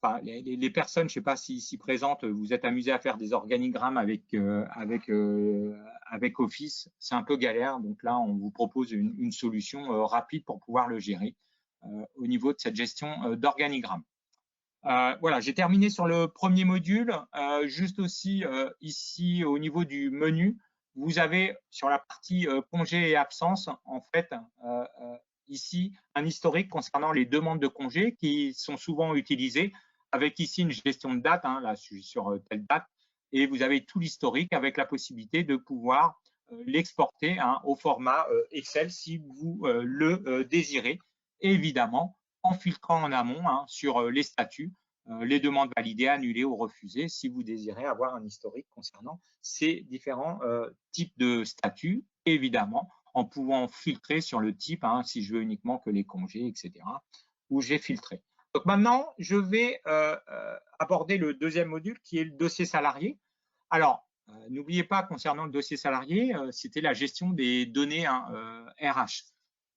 enfin, les personnes, je ne sais pas si présentes, vous êtes amusés à faire des organigrammes avec Office, c'est un peu galère. Donc là, on vous propose une solution rapide pour pouvoir le gérer au niveau de cette gestion d'organigramme. Voilà, j'ai terminé sur le premier module. Juste aussi ici au niveau du menu, vous avez sur la partie congés et absences, en fait, ici un historique concernant les demandes de congés qui sont souvent utilisées, avec ici une gestion de date, hein, là je suis sur telle date, et vous avez tout l'historique avec la possibilité de pouvoir l'exporter hein, au format Excel si vous le désirez. Et évidemment, en filtrant en amont hein, sur les statuts, les demandes validées, annulées ou refusées, si vous désirez avoir un historique concernant ces différents types de statuts, évidemment, en pouvant filtrer sur le type, hein, si je veux uniquement que les congés, etc., où j'ai filtré. Donc maintenant, je vais aborder le deuxième module qui est le dossier salarié. Alors, n'oubliez pas, concernant le dossier salarié, c'était la gestion des données hein, RH.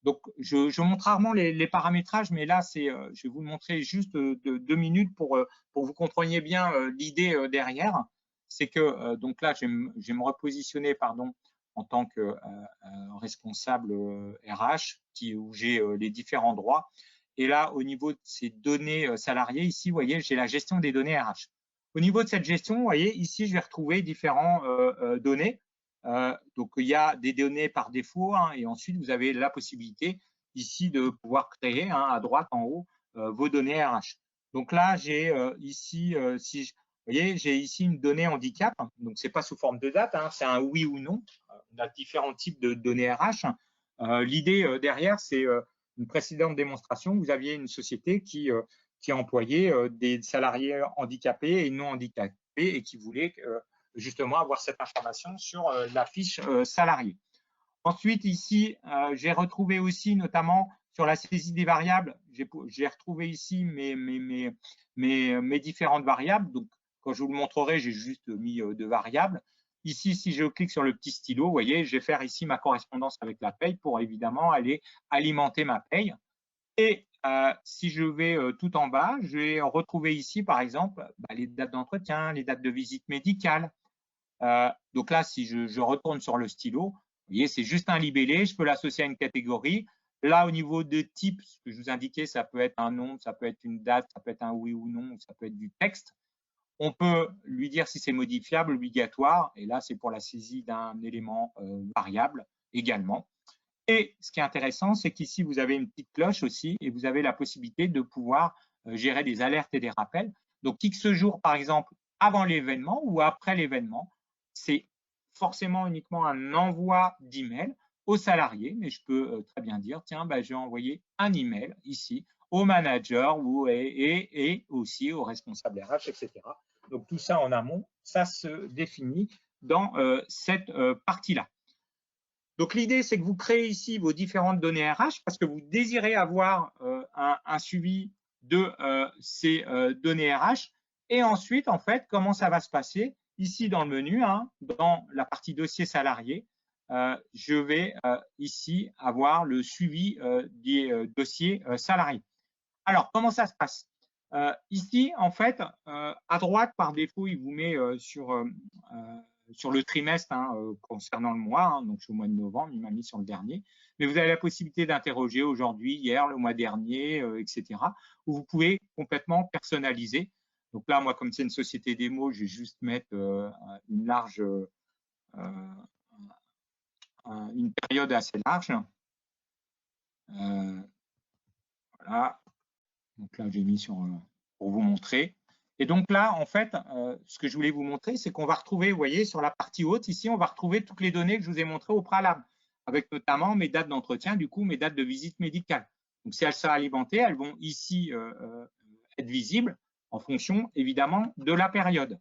Donc, je montre rarement les paramétrages, mais là, je vais vous le montrer juste 2 minutes pour que vous compreniez bien l'idée derrière. C'est que, donc là, je vais me repositionner pardon, en tant que responsable RH, où j'ai les différents droits. Et là, au niveau de ces données salariées, ici, vous voyez, j'ai la gestion des données RH. Au niveau de cette gestion, vous voyez, ici, je vais retrouver différentes données. Donc, il y a des données par défaut hein, et ensuite, vous avez la possibilité ici de pouvoir créer hein, à droite en haut vos données RH. Donc là, j'ai ici, vous voyez, j'ai ici une donnée handicap. Donc, ce n'est pas sous forme de date, hein, c'est un oui ou non. On a différents types de données RH. L'idée derrière, c'est une précédente démonstration. Vous aviez une société qui employait des salariés handicapés et non handicapés et qui voulait justement avoir cette information sur la fiche salariée. Ensuite, ici, j'ai retrouvé aussi, notamment sur la saisie des variables, j'ai retrouvé ici mes différentes variables. Donc, quand je vous le montrerai, j'ai juste mis deux variables. Ici, si je clique sur le petit stylo, vous voyez, je vais faire ici ma correspondance avec la paye pour évidemment aller alimenter ma paye. Et si je vais tout en bas, je vais retrouver ici, par exemple, les dates d'entretien, les dates de visite médicale. Donc là, si je retourne sur le stylo, vous voyez, c'est juste un libellé, je peux l'associer à une catégorie. Là, au niveau de type, ce que je vous indiquais, ça peut être un nom, ça peut être une date, ça peut être un oui ou non, ça peut être du texte. On peut lui dire si c'est modifiable, obligatoire, et là, c'est pour la saisie d'un élément variable également. Et ce qui est intéressant, c'est qu'ici, vous avez une petite cloche aussi, et vous avez la possibilité de pouvoir gérer des alertes et des rappels. Donc, X jours, par exemple, avant l'événement ou après l'événement, c'est forcément uniquement un envoi d'email aux salariés, mais je peux très bien dire, tiens, je vais envoyer un email ici au manager et aussi au responsable RH, etc. Donc, tout ça en amont, ça se définit dans cette partie-là. Donc, l'idée, c'est que vous créez ici vos différentes données RH parce que vous désirez avoir un suivi de ces données RH. Et ensuite, en fait, comment ça va se passer? Ici, dans le menu, hein, dans la partie dossier salarié, je vais ici avoir le suivi des dossiers salariés. Alors, comment ça se passe? Ici, en fait, à droite, par défaut, il vous met sur le trimestre hein, concernant le mois, hein, donc je suis au mois de novembre, il m'a mis sur le dernier, mais vous avez la possibilité d'interroger aujourd'hui, hier, le mois dernier, etc., où vous pouvez complètement personnaliser. Donc là, moi, comme c'est une société démo, je vais juste mettre une période assez large. Voilà. Donc là, j'ai mis pour vous montrer. Et donc là, en fait, ce que je voulais vous montrer, c'est qu'on va retrouver, vous voyez, sur la partie haute, ici, on va retrouver toutes les données que je vous ai montrées au préalable, avec notamment mes dates d'entretien, du coup, mes dates de visite médicale. Donc, si elles sont alimentées, elles vont ici être visibles en fonction, évidemment, de la période.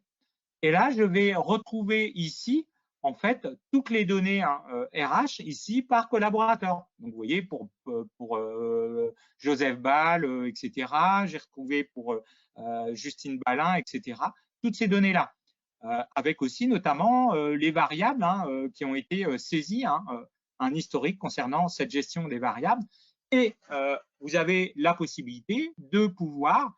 Et là, je vais retrouver ici, en fait, toutes les données hein, RH ici par collaborateur. Donc, vous voyez, pour Joseph Ball, etc. J'ai retrouvé pour Justine Balin, etc. Toutes ces données-là. avec aussi notamment les variables qui ont été saisies, un historique concernant cette gestion des variables. Et vous avez la possibilité de pouvoir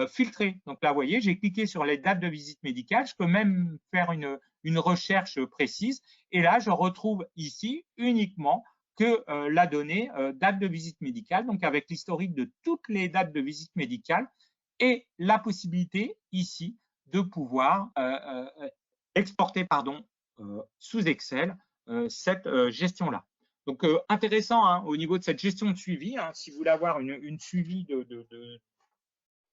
filtrer. Donc là, vous voyez, j'ai cliqué sur les dates de visite médicale. Je peux même faire une recherche précise. Et là, je retrouve ici uniquement que la donnée date de visite médicale, donc avec l'historique de toutes les dates de visite médicale et la possibilité ici de pouvoir exporter sous Excel cette gestion-là. Donc, intéressant au niveau de cette gestion de suivi, si vous voulez avoir une suivi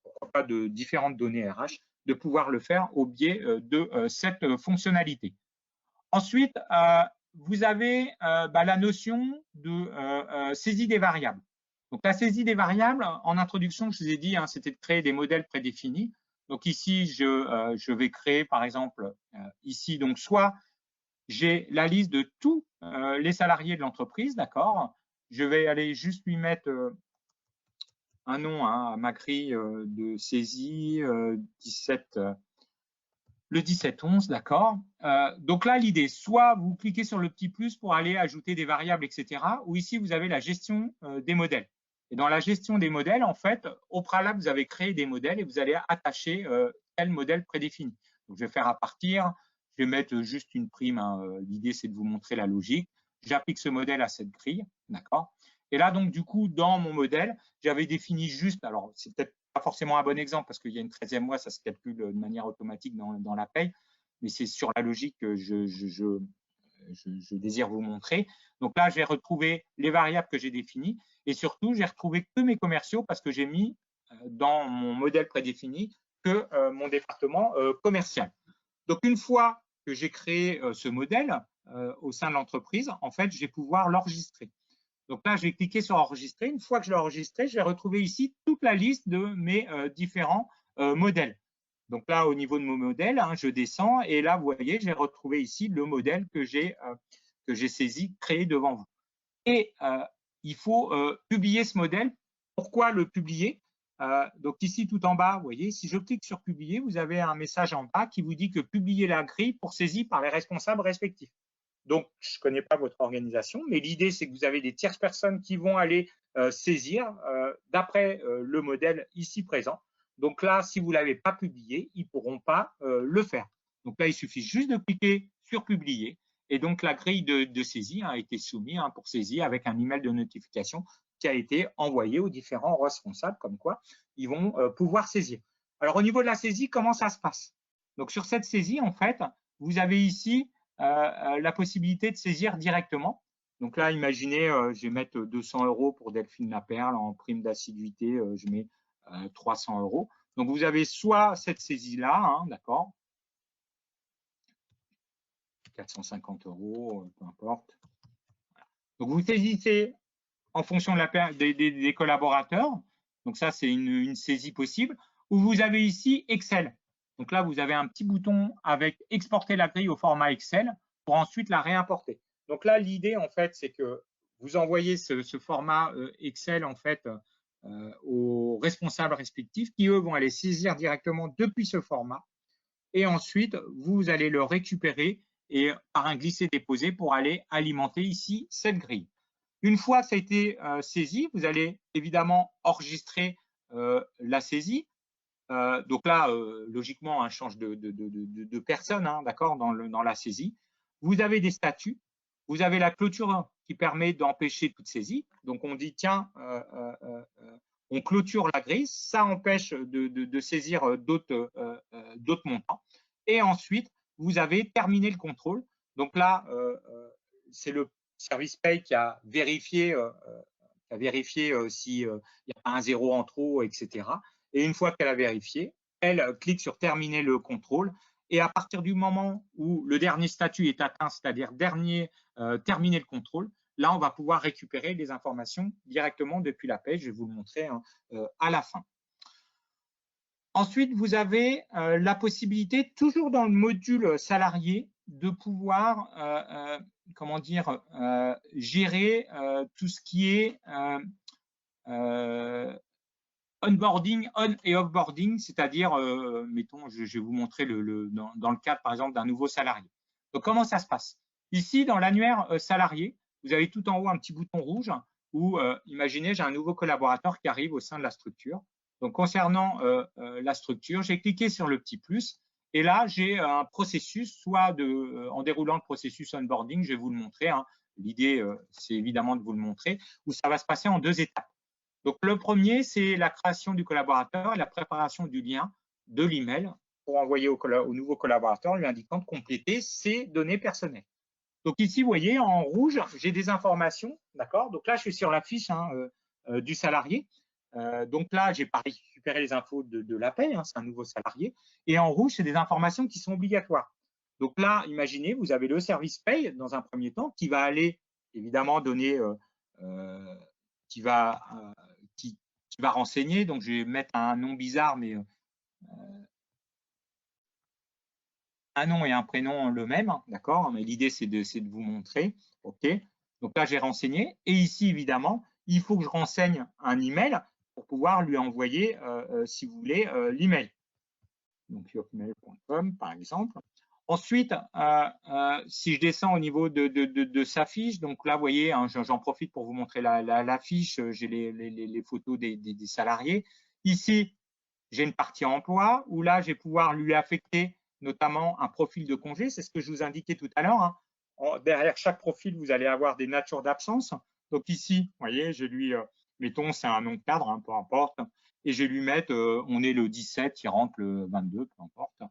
pourquoi pas de différentes données RH, de pouvoir le faire au biais de cette fonctionnalité. Ensuite, vous avez la notion de saisie des variables. Donc, la saisie des variables, en introduction, je vous ai dit, c'était de créer des modèles prédéfinis. Donc, ici, je vais créer, par exemple, ici, donc soit j'ai la liste de tous les salariés de l'entreprise, d'accord. Je vais aller juste lui mettre un nom à ma grille de saisie 17, le 17-11, d'accord. Donc là, l'idée, soit vous cliquez sur le petit plus pour aller ajouter des variables, etc. Ou ici, vous avez la gestion des modèles. Et dans la gestion des modèles, en fait, au préalable, vous avez créé des modèles et vous allez attacher tel modèle prédéfini. Donc, je vais faire à partir, je vais mettre juste une prime. L'idée, c'est de vous montrer la logique. J'applique ce modèle à cette grille, d'accord. Et là, donc, du coup, dans mon modèle, j'avais défini juste, alors, c'est peut-être pas forcément un bon exemple parce qu'il y a une 13e mois, ça se calcule de manière automatique dans la paye, mais c'est sur la logique que je désire vous montrer. Donc là, j'ai retrouvé les variables que j'ai définies et surtout, j'ai retrouvé que mes commerciaux parce que j'ai mis dans mon modèle prédéfini que mon département commercial. Donc, une fois que j'ai créé ce modèle au sein de l'entreprise, en fait, je vais pouvoir l'enregistrer. Donc là, je vais cliquer sur enregistrer. Une fois que je l'ai enregistré, je vais retrouver ici toute la liste de mes différents modèles. Donc là, au niveau de mon modèle, je descends et là, vous voyez, j'ai retrouvé ici le modèle que j'ai saisi, créé devant vous. Et il faut publier ce modèle. Pourquoi le publier? Donc ici, tout en bas, vous voyez, si je clique sur publier, vous avez un message en bas qui vous dit que publier la grille pour saisie par les responsables respectifs. Donc, je ne connais pas votre organisation, mais l'idée, c'est que vous avez des tierces personnes qui vont aller saisir d'après le modèle ici présent. Donc là, si vous ne l'avez pas publié, ils ne pourront pas le faire. Donc là, il suffit juste de cliquer sur publier. Et donc, la grille de saisie a été soumise pour saisie avec un email de notification qui a été envoyé aux différents responsables, comme quoi ils vont pouvoir saisir. Alors, au niveau de la saisie, comment ça se passe? Donc, sur cette saisie, en fait, vous avez ici la possibilité de saisir directement. Donc là, imaginez, je vais mettre 200 € pour Delphine Laperle en prime d'assiduité, je mets 300 €. Donc vous avez soit cette saisie-là, d'accord, 450 €, peu importe. Donc vous saisissez en fonction de des collaborateurs. Donc ça, c'est une saisie possible. Ou vous avez ici Excel. Donc là, vous avez un petit bouton avec exporter la grille au format Excel pour ensuite la réimporter. Donc là, l'idée, en fait, c'est que vous envoyez ce format Excel, en fait, aux responsables respectifs qui, eux, vont aller saisir directement depuis ce format. Et ensuite, vous allez le récupérer et par un glisser-déposer pour aller alimenter ici cette grille. Une fois que ça a été saisi, vous allez évidemment enregistrer la saisie. Donc là, logiquement, change de personne, d'accord, dans la saisie. Vous avez des statuts. Vous avez la clôture qui permet d'empêcher toute saisie. Donc on dit, tiens, on clôture la grille. Ça empêche de saisir d'autres montants. Et ensuite, vous avez terminé le contrôle. Donc là, c'est le service paye qui a vérifié s'il n'y a pas un zéro en trop, etc. Et une fois qu'elle a vérifié, elle clique sur terminer le contrôle. Et à partir du moment où le dernier statut est atteint, c'est-à-dire terminer le contrôle, là, on va pouvoir récupérer les informations directement depuis la paie. Je vais vous le montrer à la fin. Ensuite, vous avez la possibilité, toujours dans le module salarié, de pouvoir gérer tout ce qui est onboarding, on et offboarding, c'est-à-dire, mettons, je vais vous montrer dans le cadre, par exemple, d'un nouveau salarié. Donc, comment ça se passe? Ici, dans l'annuaire salarié, vous avez tout en haut un petit bouton rouge où, imaginez, j'ai un nouveau collaborateur qui arrive au sein de la structure. Donc, concernant la structure, j'ai cliqué sur le petit plus et là, j'ai un processus, soit en déroulant le processus onboarding, je vais vous le montrer. Hein. L'idée, c'est évidemment de vous le montrer, où ça va se passer en 2 étapes. Donc, le premier, c'est la création du collaborateur et la préparation du lien de l'email pour envoyer au nouveau collaborateur lui indiquant de compléter ses données personnelles. Donc ici, vous voyez, en rouge, j'ai des informations, d'accord? Donc là, je suis sur la fiche du salarié. Donc là, j'ai pas récupéré les infos de la paie, hein, c'est un nouveau salarié. Et en rouge, c'est des informations qui sont obligatoires. Donc là, imaginez, vous avez le service paye dans un premier temps qui va aller évidemment donner, qui va renseigner. Donc je vais mettre un nom bizarre, mais un nom et un prénom le même, d'accord? Mais l'idée, c'est de vous montrer, OK? Donc là, j'ai renseigné. Et ici, évidemment, il faut que je renseigne un email pour pouvoir lui envoyer, si vous voulez, l'email. Donc, hotmail.com, par exemple. Ensuite, si je descends au niveau de sa fiche, donc là, vous voyez, hein, j'en profite pour vous montrer la fiche. J'ai les photos des salariés. Ici, j'ai une partie emploi où là, je vais pouvoir lui affecter notamment un profil de congé. C'est ce que je vous indiquais tout à l'heure. Hein. Derrière chaque profil, vous allez avoir des natures d'absence. Donc ici, vous voyez, je lui, mettons, c'est un nom de cadre, hein, peu importe. Et je vais lui mettre, on est le 17, il rentre le 22, peu importe.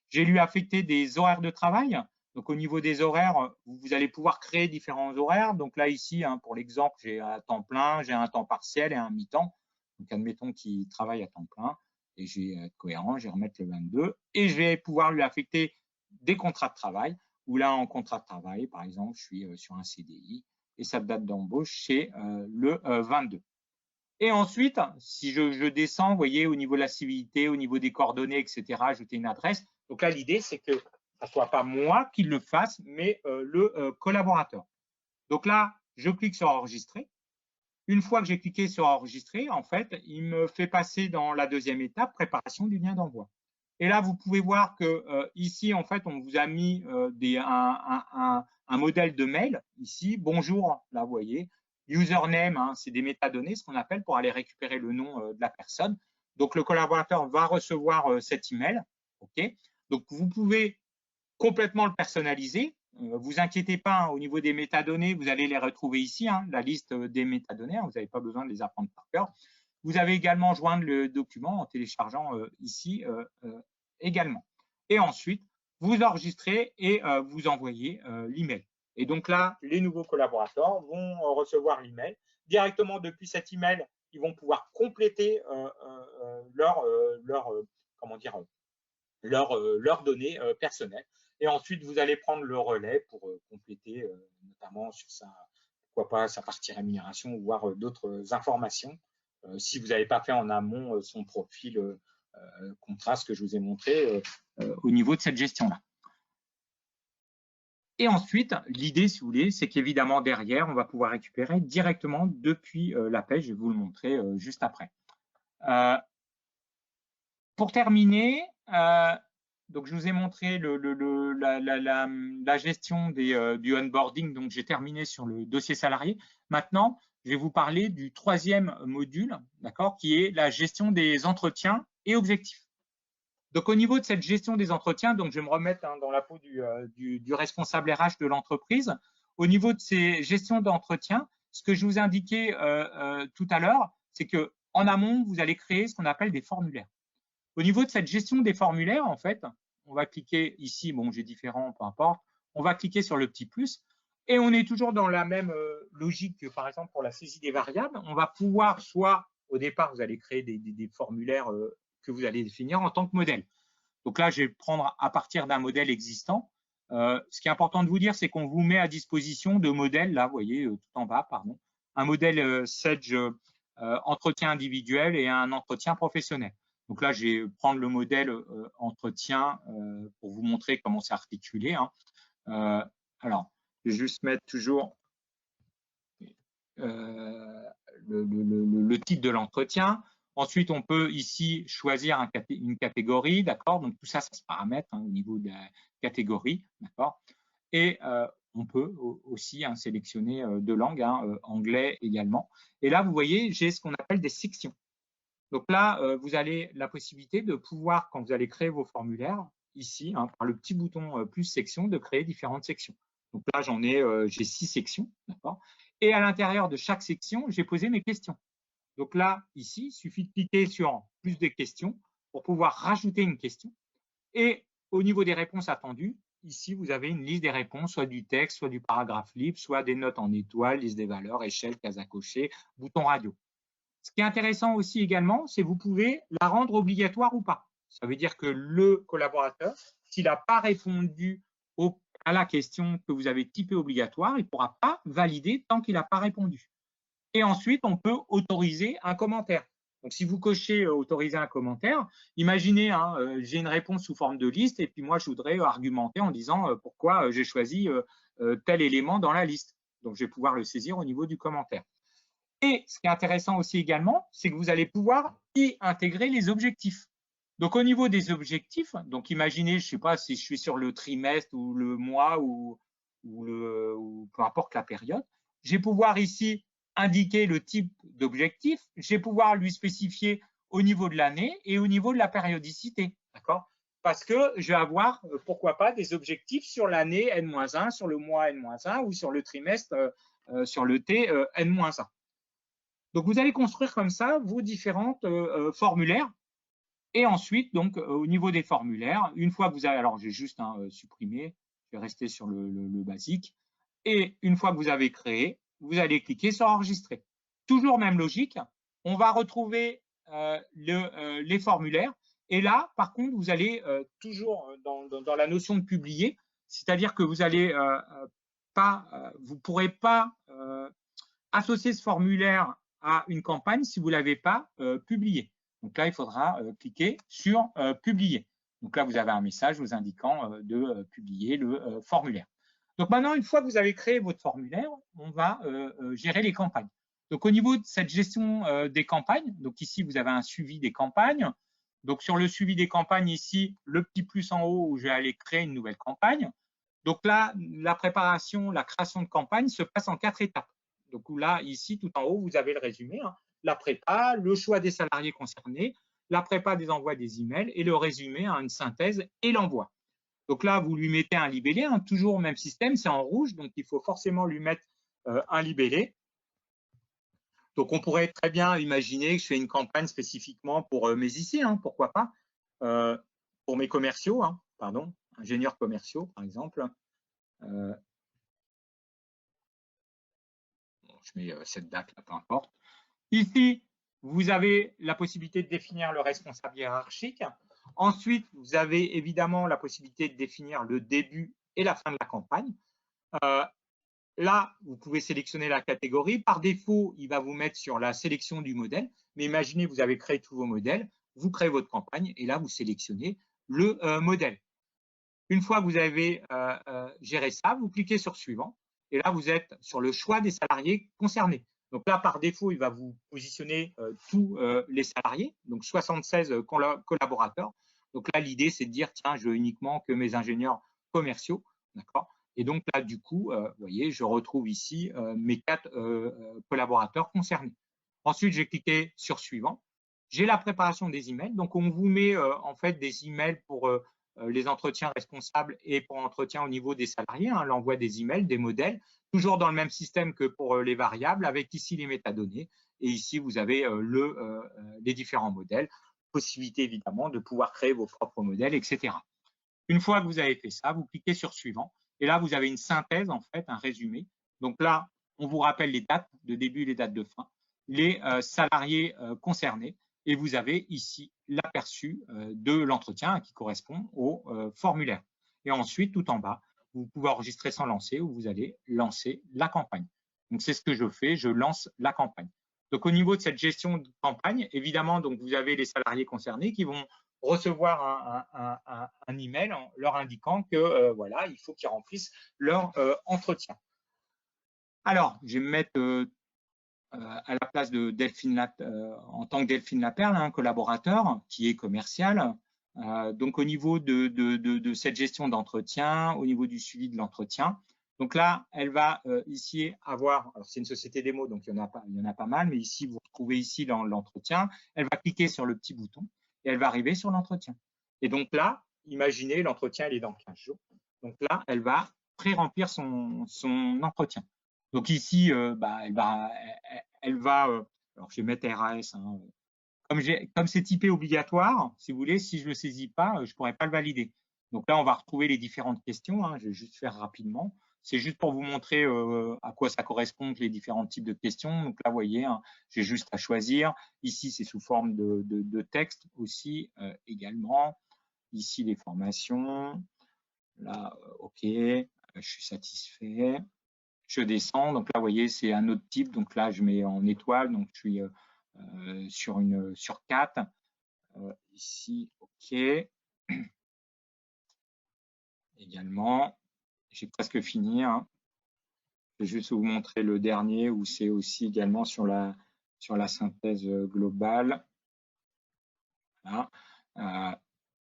Je vais lui affecter des horaires de travail. Donc, au niveau des horaires, vous allez pouvoir créer différents horaires. Donc là, ici, hein, pour l'exemple, j'ai un temps plein, j'ai un temps partiel et un mi-temps. Donc, admettons qu'il travaille à temps plein et je vais être cohérent, je vais remettre le 22 et je vais pouvoir lui affecter des contrats de travail où là, en contrat de travail, par exemple, je suis sur un CDI et sa date d'embauche, c'est le 22. Et ensuite, si je descends, vous voyez, au niveau de la civilité, au niveau des coordonnées, etc., ajouter une adresse. Donc là, l'idée, c'est que ce ne soit pas moi qui le fasse, mais le collaborateur. Donc là, je clique sur enregistrer. Une fois que j'ai cliqué sur enregistrer, en fait, il me fait passer dans la deuxième étape, préparation du lien d'envoi. Et là, vous pouvez voir que ici, en fait, on vous a mis un modèle de mail. Ici, bonjour, là, vous voyez, username, hein, c'est des métadonnées, ce qu'on appelle, pour aller récupérer le nom de la personne. Donc, le collaborateur va recevoir cet email. OK. Donc, vous pouvez complètement le personnaliser. Vous inquiétez pas, hein, au niveau des métadonnées, vous allez les retrouver ici, hein, la liste des métadonnées, hein, vous n'avez pas besoin de les apprendre par cœur. Vous avez également joindre le document en téléchargeant ici également. Et ensuite, vous enregistrez et vous envoyez l'email. Et donc là, les nouveaux collaborateurs vont recevoir l'email. Directement depuis cet email, ils vont pouvoir compléter leurs données personnelles. Et ensuite, vous allez prendre le relais pour compléter, notamment sur pourquoi pas, sa partie rémunération ou voir d'autres informations. Si vous n'avez pas fait en amont son profil contrat, ce que je vous ai montré au niveau de cette gestion-là. Et ensuite, l'idée, si vous voulez, c'est qu'évidemment, derrière, on va pouvoir récupérer directement depuis la page. Je vais vous le montrer juste après. Pour terminer, donc je vous ai montré la gestion du onboarding, donc j'ai terminé sur le dossier salarié. Maintenant, je vais vous parler du troisième module, d'accord, qui est la gestion des entretiens et objectifs. Donc au niveau de cette gestion des entretiens, donc je vais me remettre dans la peau du responsable RH de l'entreprise. Au niveau de ces gestions d'entretien, ce que je vous indiquais tout à l'heure, c'est que en amont, vous allez créer ce qu'on appelle des formulaires. Au niveau de cette gestion des formulaires, en fait, on va cliquer ici, bon, j'ai différents, peu importe, on va cliquer sur le petit plus et on est toujours dans la même logique que, par exemple, pour la saisie des variables. On va pouvoir, soit au départ, vous allez créer des formulaires que vous allez définir en tant que modèle. Donc là, je vais prendre à partir d'un modèle existant. Ce qui est important de vous dire, c'est qu'on vous met à disposition de modèles, là, vous voyez, tout en bas, pardon, un modèle Sedge entretien individuel et un entretien professionnel. Donc là, je vais prendre le modèle entretien pour vous montrer comment c'est articulé. Hein. Alors, je vais juste mettre toujours le titre de l'entretien. Ensuite, on peut ici choisir une catégorie, d'accord? Donc, tout ça, ça se paramètre au niveau de la catégorie, d'accord? Et on peut aussi sélectionner deux langues, anglais également. Et là, vous voyez, j'ai ce qu'on appelle des sections. Donc là, vous avez la possibilité de pouvoir, quand vous allez créer vos formulaires, ici, par le petit bouton plus section, de créer différentes sections. Donc là, j'ai 6 sections, d'accord? Et à l'intérieur de chaque section, j'ai posé mes questions. Donc là, ici, il suffit de cliquer sur plus de questions pour pouvoir rajouter une question. Et au niveau des réponses attendues, ici, vous avez une liste des réponses, soit du texte, soit du paragraphe libre, soit des notes en étoiles, liste des valeurs, échelle, case à cocher, bouton radio. Ce qui est intéressant aussi également, c'est que vous pouvez la rendre obligatoire ou pas. Ça veut dire que le collaborateur, s'il n'a pas répondu à la question que vous avez typée obligatoire, il ne pourra pas valider tant qu'il n'a pas répondu. Et ensuite, on peut autoriser un commentaire. Donc, si vous cochez autoriser un commentaire, imaginez, j'ai une réponse sous forme de liste et puis moi, je voudrais argumenter en disant pourquoi j'ai choisi tel élément dans la liste. Donc, je vais pouvoir le saisir au niveau du commentaire. Et ce qui est intéressant aussi également, c'est que vous allez pouvoir y intégrer les objectifs. Donc, au niveau des objectifs, donc imaginez, je ne sais pas si je suis sur le trimestre ou le mois ou peu importe la période, je vais pouvoir ici indiquer le type d'objectif, je vais pouvoir lui spécifier au niveau de l'année et au niveau de la périodicité, d'accord? Parce que je vais avoir, pourquoi pas, des objectifs sur l'année N-1, sur le mois N-1 ou sur le trimestre, sur le T N-1. Donc, vous allez construire comme ça vos différents formulaires. Et ensuite, donc, au niveau des formulaires, une fois que vous avez, alors j'ai juste supprimé, je vais rester sur le basique. Et une fois que vous avez créé, vous allez cliquer sur enregistrer. Toujours même logique, on va retrouver les formulaires. Et là, par contre, vous allez toujours dans la notion de publier, c'est-à-dire que vous allez vous pourrez pas associer ce formulaire à une campagne si vous ne l'avez pas publié. Donc là, il faudra cliquer sur publier. Donc là, vous avez un message vous indiquant de publier le formulaire. Donc maintenant, une fois que vous avez créé votre formulaire, on va gérer les campagnes. Donc au niveau de cette gestion des campagnes, donc ici, vous avez un suivi des campagnes. Donc sur le suivi des campagnes, ici, le petit plus en haut où je vais aller créer une nouvelle campagne. Donc là, la préparation, la création de campagne se passe en 4 étapes. Donc là, ici, tout en haut, vous avez le résumé, la prépa, le choix des salariés concernés, la prépa des envois des emails et le résumé, une synthèse et l'envoi. Donc là, vous lui mettez un libellé, toujours au même système, c'est en rouge, donc il faut forcément lui mettre un libellé. Donc on pourrait très bien imaginer que je fais une campagne spécifiquement pour mes IC, pourquoi pas, pour mes commerciaux, ingénieurs commerciaux par exemple. Je mets cette date là, peu importe. Ici, vous avez la possibilité de définir le responsable hiérarchique. Ensuite, vous avez évidemment la possibilité de définir le début et la fin de la campagne. Là, vous pouvez sélectionner la catégorie. Par défaut, il va vous mettre sur la sélection du modèle. Mais imaginez, vous avez créé tous vos modèles, vous créez votre campagne et là, vous sélectionnez le modèle. Une fois que vous avez géré ça, vous cliquez sur suivant. Et là, vous êtes sur le choix des salariés concernés. Donc là, par défaut, il va vous positionner tous les salariés, donc 76 collaborateurs. Donc là, l'idée, c'est de dire, tiens, je veux uniquement que mes ingénieurs commerciaux, d'accord? Et donc là, du coup, vous voyez, je retrouve ici mes 4 collaborateurs concernés. Ensuite, j'ai cliqué sur suivant. J'ai la préparation des emails. Donc, on vous met en fait des emails pour les entretiens responsables et pour l'entretien au niveau des salariés, l'envoi des emails, des modèles, toujours dans le même système que pour les variables, avec ici les métadonnées. Et ici, vous avez les différents modèles, possibilité évidemment de pouvoir créer vos propres modèles, etc. Une fois que vous avez fait ça, vous cliquez sur suivant. Et là, vous avez une synthèse, en fait, un résumé. Donc là, on vous rappelle les dates de début et les dates de fin, les salariés concernés. Et vous avez ici l'aperçu de l'entretien qui correspond au formulaire. Et ensuite, tout en bas, vous pouvez enregistrer sans lancer ou vous allez lancer la campagne. Donc, c'est ce que je fais, je lance la campagne. Donc, au niveau de cette gestion de campagne, évidemment, donc, vous avez les salariés concernés qui vont recevoir un email leur indiquant que voilà, il faut qu'ils remplissent leur entretien. Alors, je vais me mettre à la place de Delphine en tant que Delphine Laperle, un collaborateur qui est commercial. Donc, au niveau de cette gestion d'entretien, au niveau du suivi de l'entretien. Donc là, elle va ici avoir, alors c'est une société démo, donc il y en a pas mal, mais ici, vous retrouvez ici dans l'entretien, elle va cliquer sur le petit bouton et elle va arriver sur l'entretien. Et donc là, imaginez, l'entretien, il est dans 15 jours. Donc là, elle va pré-remplir son entretien. Donc ici, elle va alors je vais mettre RAS, hein, comme c'est typé obligatoire, si vous voulez, si je ne le saisis pas, je ne pourrais pas le valider. Donc là, on va retrouver les différentes questions. Hein, je vais juste faire rapidement. C'est juste pour vous montrer à quoi ça correspond, les différents types de questions. Donc là, vous voyez, hein, j'ai juste à choisir. Ici, c'est sous forme de texte aussi également. Ici, les formations. Là, OK, je suis satisfait. Je descends. Donc là, vous voyez, c'est un autre type. Donc là, je mets en étoile. Donc, je suis sur 4. Ici, OK. Également, j'ai presque fini. Hein. Je vais juste vous montrer le dernier où c'est aussi également sur la synthèse globale. Voilà.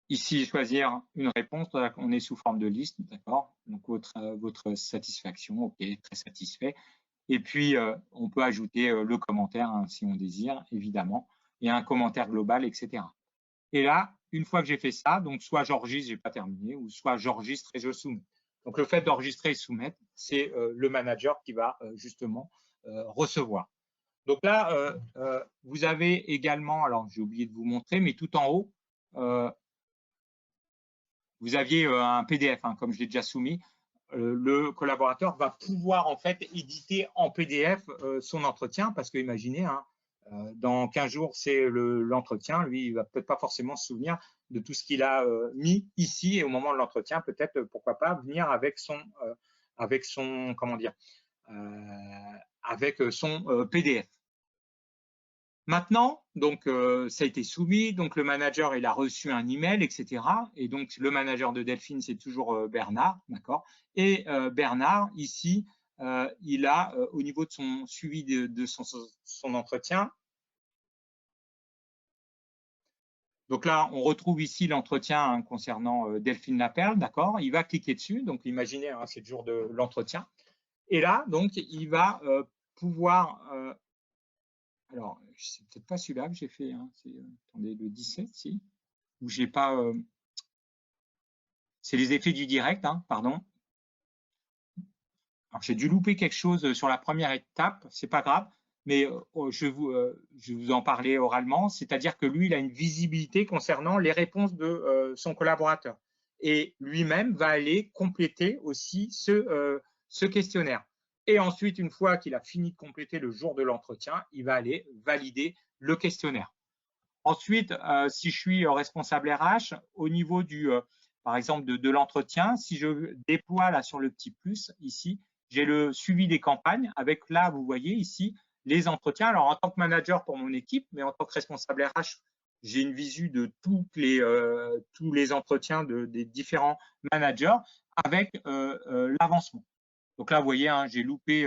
Ici, choisir une réponse. On est sous forme de liste, d'accord. Donc, votre satisfaction, OK, très satisfait. Et puis, on peut ajouter le commentaire hein, si on désire, évidemment, et un commentaire global, etc. Et là, une fois que j'ai fait ça, donc soit j'enregistre, je n'ai pas terminé, ou soit j'enregistre et je soumets. Donc, le fait d'enregistrer et soumettre, c'est le manager qui va justement recevoir. Donc là, vous avez également, alors j'ai oublié de vous montrer, mais tout en haut, vous aviez un PDF, hein, comme je l'ai déjà soumis. Le collaborateur va pouvoir en fait éditer en PDF son entretien parce que imaginez, hein, dans 15 jours, c'est l'entretien. Lui, il va peut-être pas forcément se souvenir de tout ce qu'il a mis ici et au moment de l'entretien, peut-être, pourquoi pas, venir avec son comment dire, avec son PDF. Maintenant, donc, ça a été soumis, donc le manager, il a reçu un email, etc. Et donc, le manager de Delphine, c'est toujours Bernard, d'accord. Et Bernard, ici, il a, au niveau de son suivi de son entretien, donc là, on retrouve ici l'entretien hein, concernant Delphine Laperle, d'accord. Il va cliquer dessus, donc imaginez, hein, c'est le jour de l'entretien. Et là, donc, il va pouvoir alors, c'est peut-être pas celui-là que j'ai fait. Hein. Attendez, le 17, si. Où j'ai pas. C'est les effets du direct, hein, pardon. Alors, j'ai dû louper quelque chose sur la première étape, c'est pas grave, mais je vais vous en parler oralement. C'est-à-dire que lui, il a une visibilité concernant les réponses de son collaborateur. Et lui-même va aller compléter aussi ce questionnaire. Et ensuite, une fois qu'il a fini de compléter le jour de l'entretien, il va aller valider le questionnaire. Ensuite, si je suis responsable RH, au niveau par exemple, de l'entretien, si je déploie là sur le petit plus, ici, j'ai le suivi des campagnes avec là, vous voyez ici, les entretiens. Alors, en tant que manager pour mon équipe, mais en tant que responsable RH, j'ai une visu de tous les entretiens des différents managers avec l'avancement. Donc là, vous voyez, hein, j'ai loupé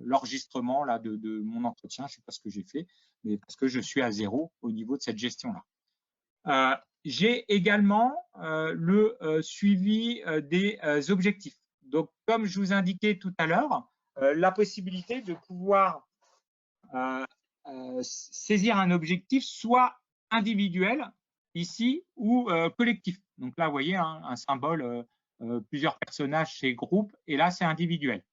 l'enregistrement de mon entretien. Je ne sais pas ce que j'ai fait, mais parce que je suis à 0 au niveau de cette gestion-là. J'ai également le suivi des objectifs. Donc, comme je vous indiquais tout à l'heure, la possibilité de pouvoir saisir un objectif soit individuel ici ou collectif. Donc là, vous voyez, hein, un symbole, plusieurs personnages chez groupe, et là, c'est individuel.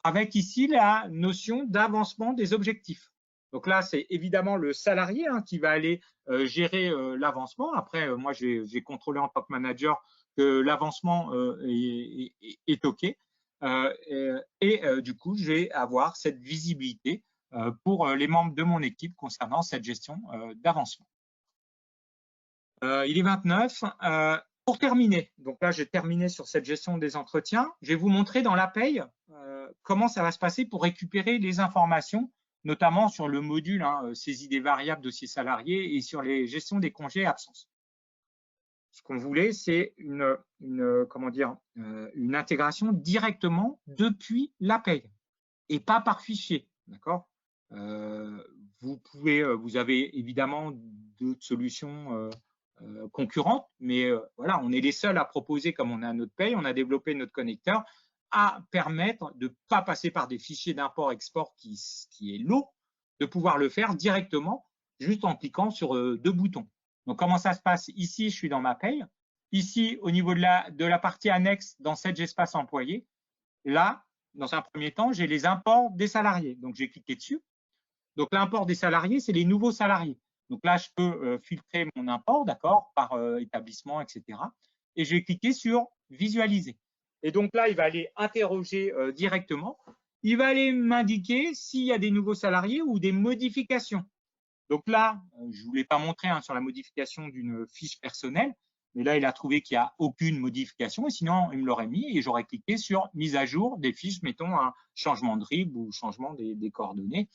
Avec ici la notion d'avancement des objectifs. Donc là, c'est évidemment le salarié hein, qui va aller gérer l'avancement. Après, moi, j'ai contrôlé en tant que manager que l'avancement est OK. Du coup, je vais avoir cette visibilité pour les membres de mon équipe concernant cette gestion d'avancement. Il est 29. Pour terminer, donc là, j'ai terminé sur cette gestion des entretiens. Je vais vous montrer dans la paye comment ça va se passer pour récupérer les informations, notamment sur le module hein, saisie des variables, dossier salarié et sur les gestions des congés et absences. Ce qu'on voulait, c'est une intégration directement depuis la paye et pas par fichier, d'accord? vous avez évidemment d'autres solutions concurrentes, mais voilà, on est les seuls à proposer, comme on a notre paye, on a développé notre connecteur, à permettre de ne pas passer par des fichiers d'import-export qui est lourd, de pouvoir le faire directement, juste en cliquant sur 2 boutons. Donc, comment ça se passe? Ici, je suis dans ma paye. Ici, au niveau de la partie annexe, dans cet espace employé, là, dans un premier temps, j'ai les imports des salariés. Donc, j'ai cliqué dessus. Donc, l'import des salariés, c'est les nouveaux salariés. Donc là, je peux filtrer mon import, d'accord, par établissement, etc. Et je vais cliquer sur visualiser. Et donc là, il va aller interroger directement. Il va aller m'indiquer s'il y a des nouveaux salariés ou des modifications. Donc là, je ne vous l'ai pas montré sur la modification d'une fiche personnelle, mais là, il a trouvé qu'il n'y a aucune modification, et sinon, il me l'aurait mis, et j'aurais cliqué sur mise à jour des fiches, mettons un changement de RIB ou changement des coordonnées.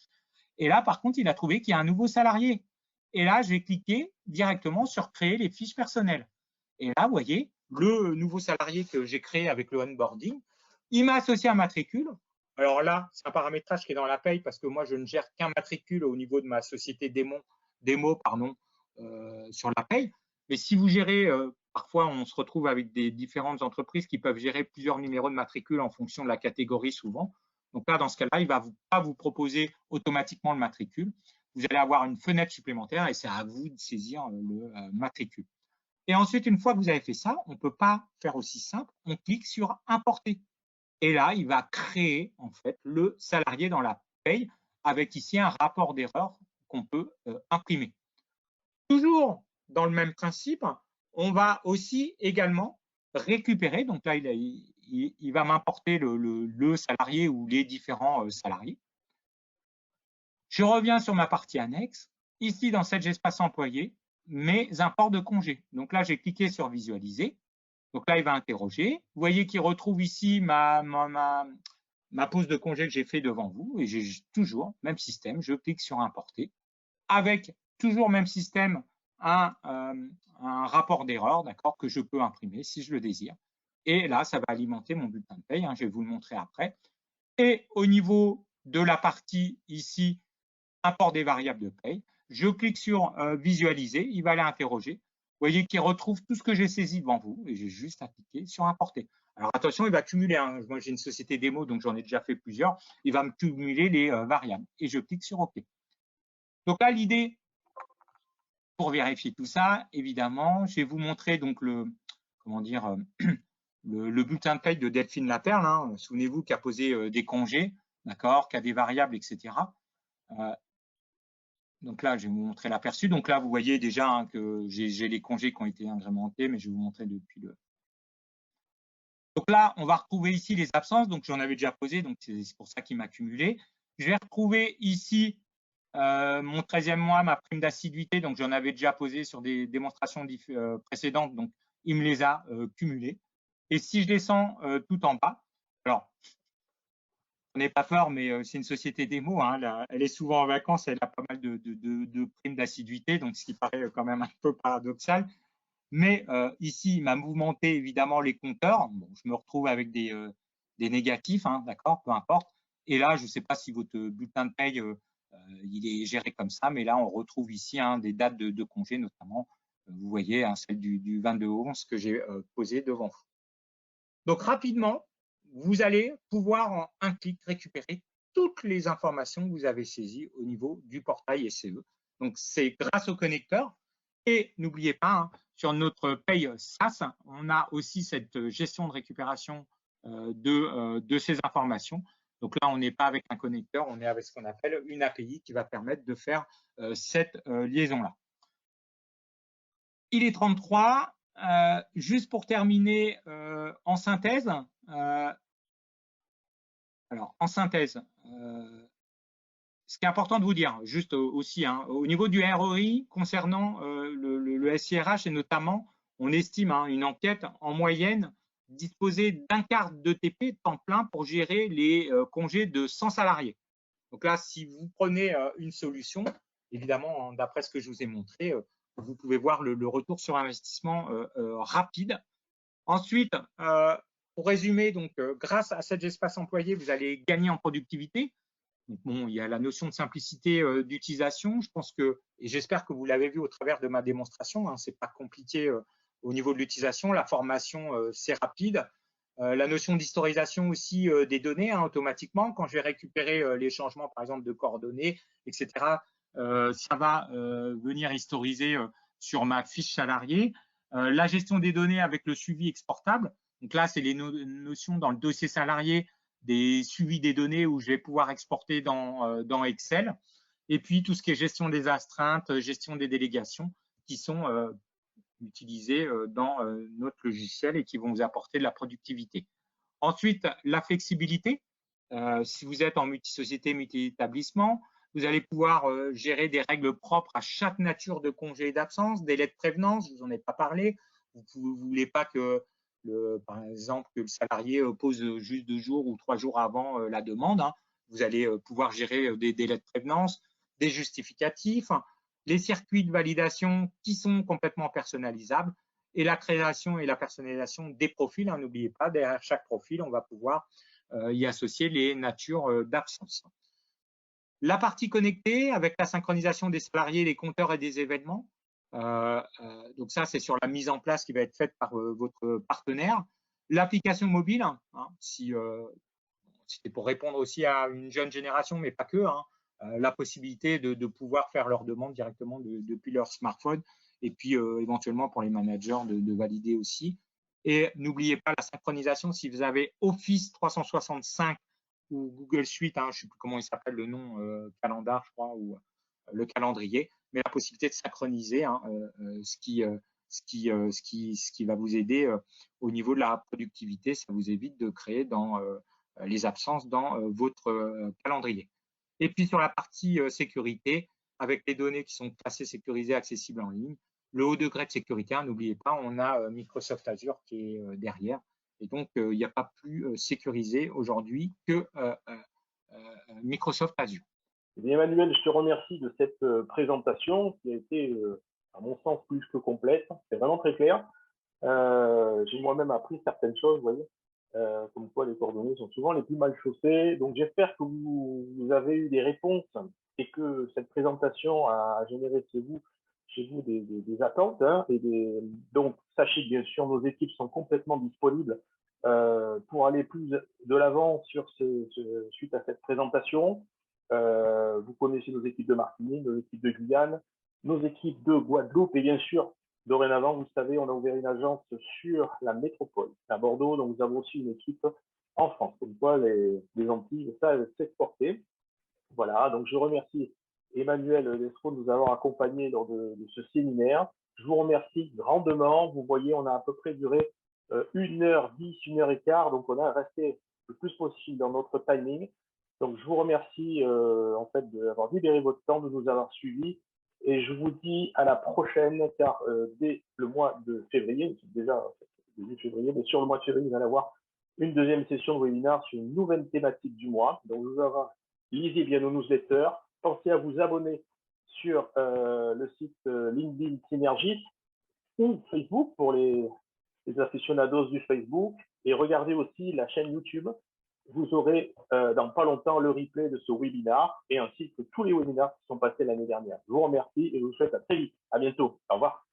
Et là, par contre, il a trouvé qu'il y a un nouveau salarié. Et là, je vais cliquer directement sur créer les fiches personnelles. Et là, vous voyez, le nouveau salarié que j'ai créé avec le onboarding, il m'a associé un matricule. Alors là, c'est un paramétrage qui est dans la paye parce que moi, je ne gère qu'un matricule au niveau de ma société démo sur la paye. Mais si vous gérez, parfois, on se retrouve avec des différentes entreprises qui peuvent gérer plusieurs numéros de matricule en fonction de la catégorie souvent. Donc là, dans ce cas-là, il ne va pas vous proposer automatiquement le matricule. Vous allez avoir une fenêtre supplémentaire et c'est à vous de saisir le matricule. Et ensuite, une fois que vous avez fait ça, on ne peut pas faire aussi simple. On clique sur importer. Et là, il va créer en fait le salarié dans la paye avec ici un rapport d'erreur qu'on peut imprimer. Toujours dans le même principe, on va aussi également récupérer. Donc là, il va m'importer le salarié ou les différents salariés. Je reviens sur ma partie annexe. Ici, dans cet espace employé, mes imports de congés. Donc là, j'ai cliqué sur visualiser. Donc là, il va interroger. Vous voyez qu'il retrouve ici ma pause de congé que j'ai fait devant vous. Et j'ai toujours, même système, je clique sur importer. Avec toujours même système, un rapport d'erreur, d'accord, que je peux imprimer si je le désire. Et là, ça va alimenter mon bulletin de paye. Je vais vous le montrer après. Et au niveau de la partie ici, import des variables de paye, je clique sur visualiser. Il va aller interroger. Vous voyez qu'il retrouve tout ce que j'ai saisi devant vous et j'ai juste à cliquer sur importer. Alors attention, il va cumuler. Moi, j'ai une société démo, donc j'en ai déjà fait plusieurs. Il va me cumuler les variables et je clique sur OK. Donc là, l'idée, pour vérifier tout ça, évidemment, je vais vous montrer donc le bulletin de paye de Delphine Laperle. Souvenez-vous qui a posé des congés, d'accord, qui a des variables, etc. Donc là, je vais vous montrer l'aperçu. Donc là, vous voyez déjà que j'ai les congés qui ont été agrémentés, mais je vais vous montrer depuis le. Donc là, on va retrouver ici les absences. Donc j'en avais déjà posé, donc c'est pour ça qu'il m'a cumulé. Je vais retrouver ici mon 13e mois, ma prime d'assiduité. Donc j'en avais déjà posé sur des démonstrations précédentes. Donc il me les a cumulés. Et si je descends tout en bas, alors on n'est pas fort, mais c'est une société démo. Elle est souvent en vacances, elle a pas mal de primes d'assiduité, donc ce qui paraît quand même un peu paradoxal. Mais ici, il m'a mouvementé évidemment les compteurs. Bon, je me retrouve avec des négatifs, d'accord, peu importe. Et là, je ne sais pas si votre bulletin de paye, il est géré comme ça, mais là, on retrouve ici des dates de congé, notamment, vous voyez, celle du 22/11 que j'ai posée devant vous. Donc, rapidement, vous allez pouvoir en un clic récupérer toutes les informations que vous avez saisies au niveau du portail SCE. Donc, c'est grâce au connecteur. Et n'oubliez pas, sur notre paye SaaS, on a aussi cette gestion de récupération de ces informations. Donc là, on n'est pas avec un connecteur, on est avec ce qu'on appelle une API qui va permettre de faire cette liaison-là. Il est 33. Juste pour terminer en synthèse, ce qui est important de vous dire, juste aussi, au niveau du ROI, concernant le SIRH, et notamment, on estime une enquête en moyenne disposer d'un quart de TP temps plein pour gérer les congés de 100 salariés. Donc là, si vous prenez une solution, évidemment, d'après ce que je vous ai montré, vous pouvez voir le retour sur investissement rapide. Ensuite, pour résumer, donc, grâce à cet espace employé, vous allez gagner en productivité. Donc, bon, il y a la notion de simplicité d'utilisation. Je pense que, et j'espère que vous l'avez vu au travers de ma démonstration, hein, c'est pas compliqué au niveau de l'utilisation. La formation, c'est rapide. La notion d'historisation aussi des données, hein, automatiquement. Quand je vais récupérer les changements, par exemple, de coordonnées, etc., ça va venir historiser sur ma fiche salariée. La gestion des données avec le suivi exportable. Donc là, c'est les notions dans le dossier salarié des suivis des données où je vais pouvoir exporter dans Excel. Et puis, tout ce qui est gestion des astreintes, gestion des délégations qui sont utilisées dans notre logiciel et qui vont vous apporter de la productivité. Ensuite, la flexibilité. Si vous êtes en multisociété, multi-établissement, vous allez pouvoir gérer des règles propres à chaque nature de congé et d'absence, délai de prévenance, je ne vous en ai pas parlé. Vous ne voulez pas que, par exemple, que le salarié pose juste 2 jours ou 3 jours avant la demande. Hein. Vous allez pouvoir gérer des délais de prévenance, des justificatifs, les circuits de validation qui sont complètement personnalisables et la création et la personnalisation des profils. Hein, n'oubliez pas, derrière chaque profil, on va pouvoir y associer les natures d'absence. La partie connectée avec la synchronisation des salariés, des compteurs et des événements. Donc ça, c'est sur la mise en place qui va être faite par votre partenaire. L'application mobile, hein, si c'était pour répondre aussi à une jeune génération, mais pas que, hein, la possibilité de pouvoir faire leurs demandes directement depuis leur smartphone et puis éventuellement pour les managers de valider aussi. Et n'oubliez pas la synchronisation si vous avez Office 365 ou Google Suite, hein, je ne sais plus comment il s'appelle le nom, calendar, je crois, ou le calendrier, mais la possibilité de synchroniser hein, ce qui va vous aider au niveau de la productivité. Ça vous évite de créer dans les absences dans votre calendrier. Et puis sur la partie sécurité, avec les données qui sont classées sécurisées, accessibles en ligne, le haut degré de sécurité, hein, n'oubliez pas, on a Microsoft Azure qui est derrière. Et donc, il n'y a pas plus sécurisé aujourd'hui que Microsoft Azure. Eh bien, Emmanuel, je te remercie de cette présentation qui a été, à mon sens, plus que complète. C'est vraiment très clair. J'ai moi-même appris certaines choses, vous voyez, comme quoi les coordonnées sont souvent les plus mal chaussées. Donc, j'espère que vous avez eu des réponses et que cette présentation a généré chez vous des attentes. Hein, donc, sachez que bien sûr, nos équipes sont complètement disponibles pour aller plus de l'avant suite à cette présentation. Vous connaissez nos équipes de Martinique, nos équipes de Guyane, nos équipes de Guadeloupe et bien sûr, dorénavant, vous savez, on a ouvert une agence sur la métropole, à Bordeaux, donc nous avons aussi une équipe en France. Comme quoi, les Antilles savent s'exporter. Voilà, donc je remercie Emmanuel Lescaut de nous avoir accompagnés lors de ce séminaire. Je vous remercie grandement. Vous voyez, on a à peu près duré 1h10, 1h15, donc on a resté le plus possible dans notre timing. Donc je vous remercie en fait d'avoir libéré votre temps, de nous avoir suivis. Et je vous dis à la prochaine, car dès le mois de février, déjà début février, mais sur le mois de février, vous allez avoir une deuxième session de webinaire sur une nouvelle thématique du mois. Donc, lisez bien nos newsletters. Pensez à vous abonner sur le site LinkedIn Synergis ou Facebook pour les aficionados du Facebook. Et regardez aussi la chaîne YouTube. Vous aurez dans pas longtemps le replay de ce webinaire et ainsi que tous les webinaires qui sont passés l'année dernière. Je vous remercie et je vous souhaite à très vite. À bientôt. Au revoir.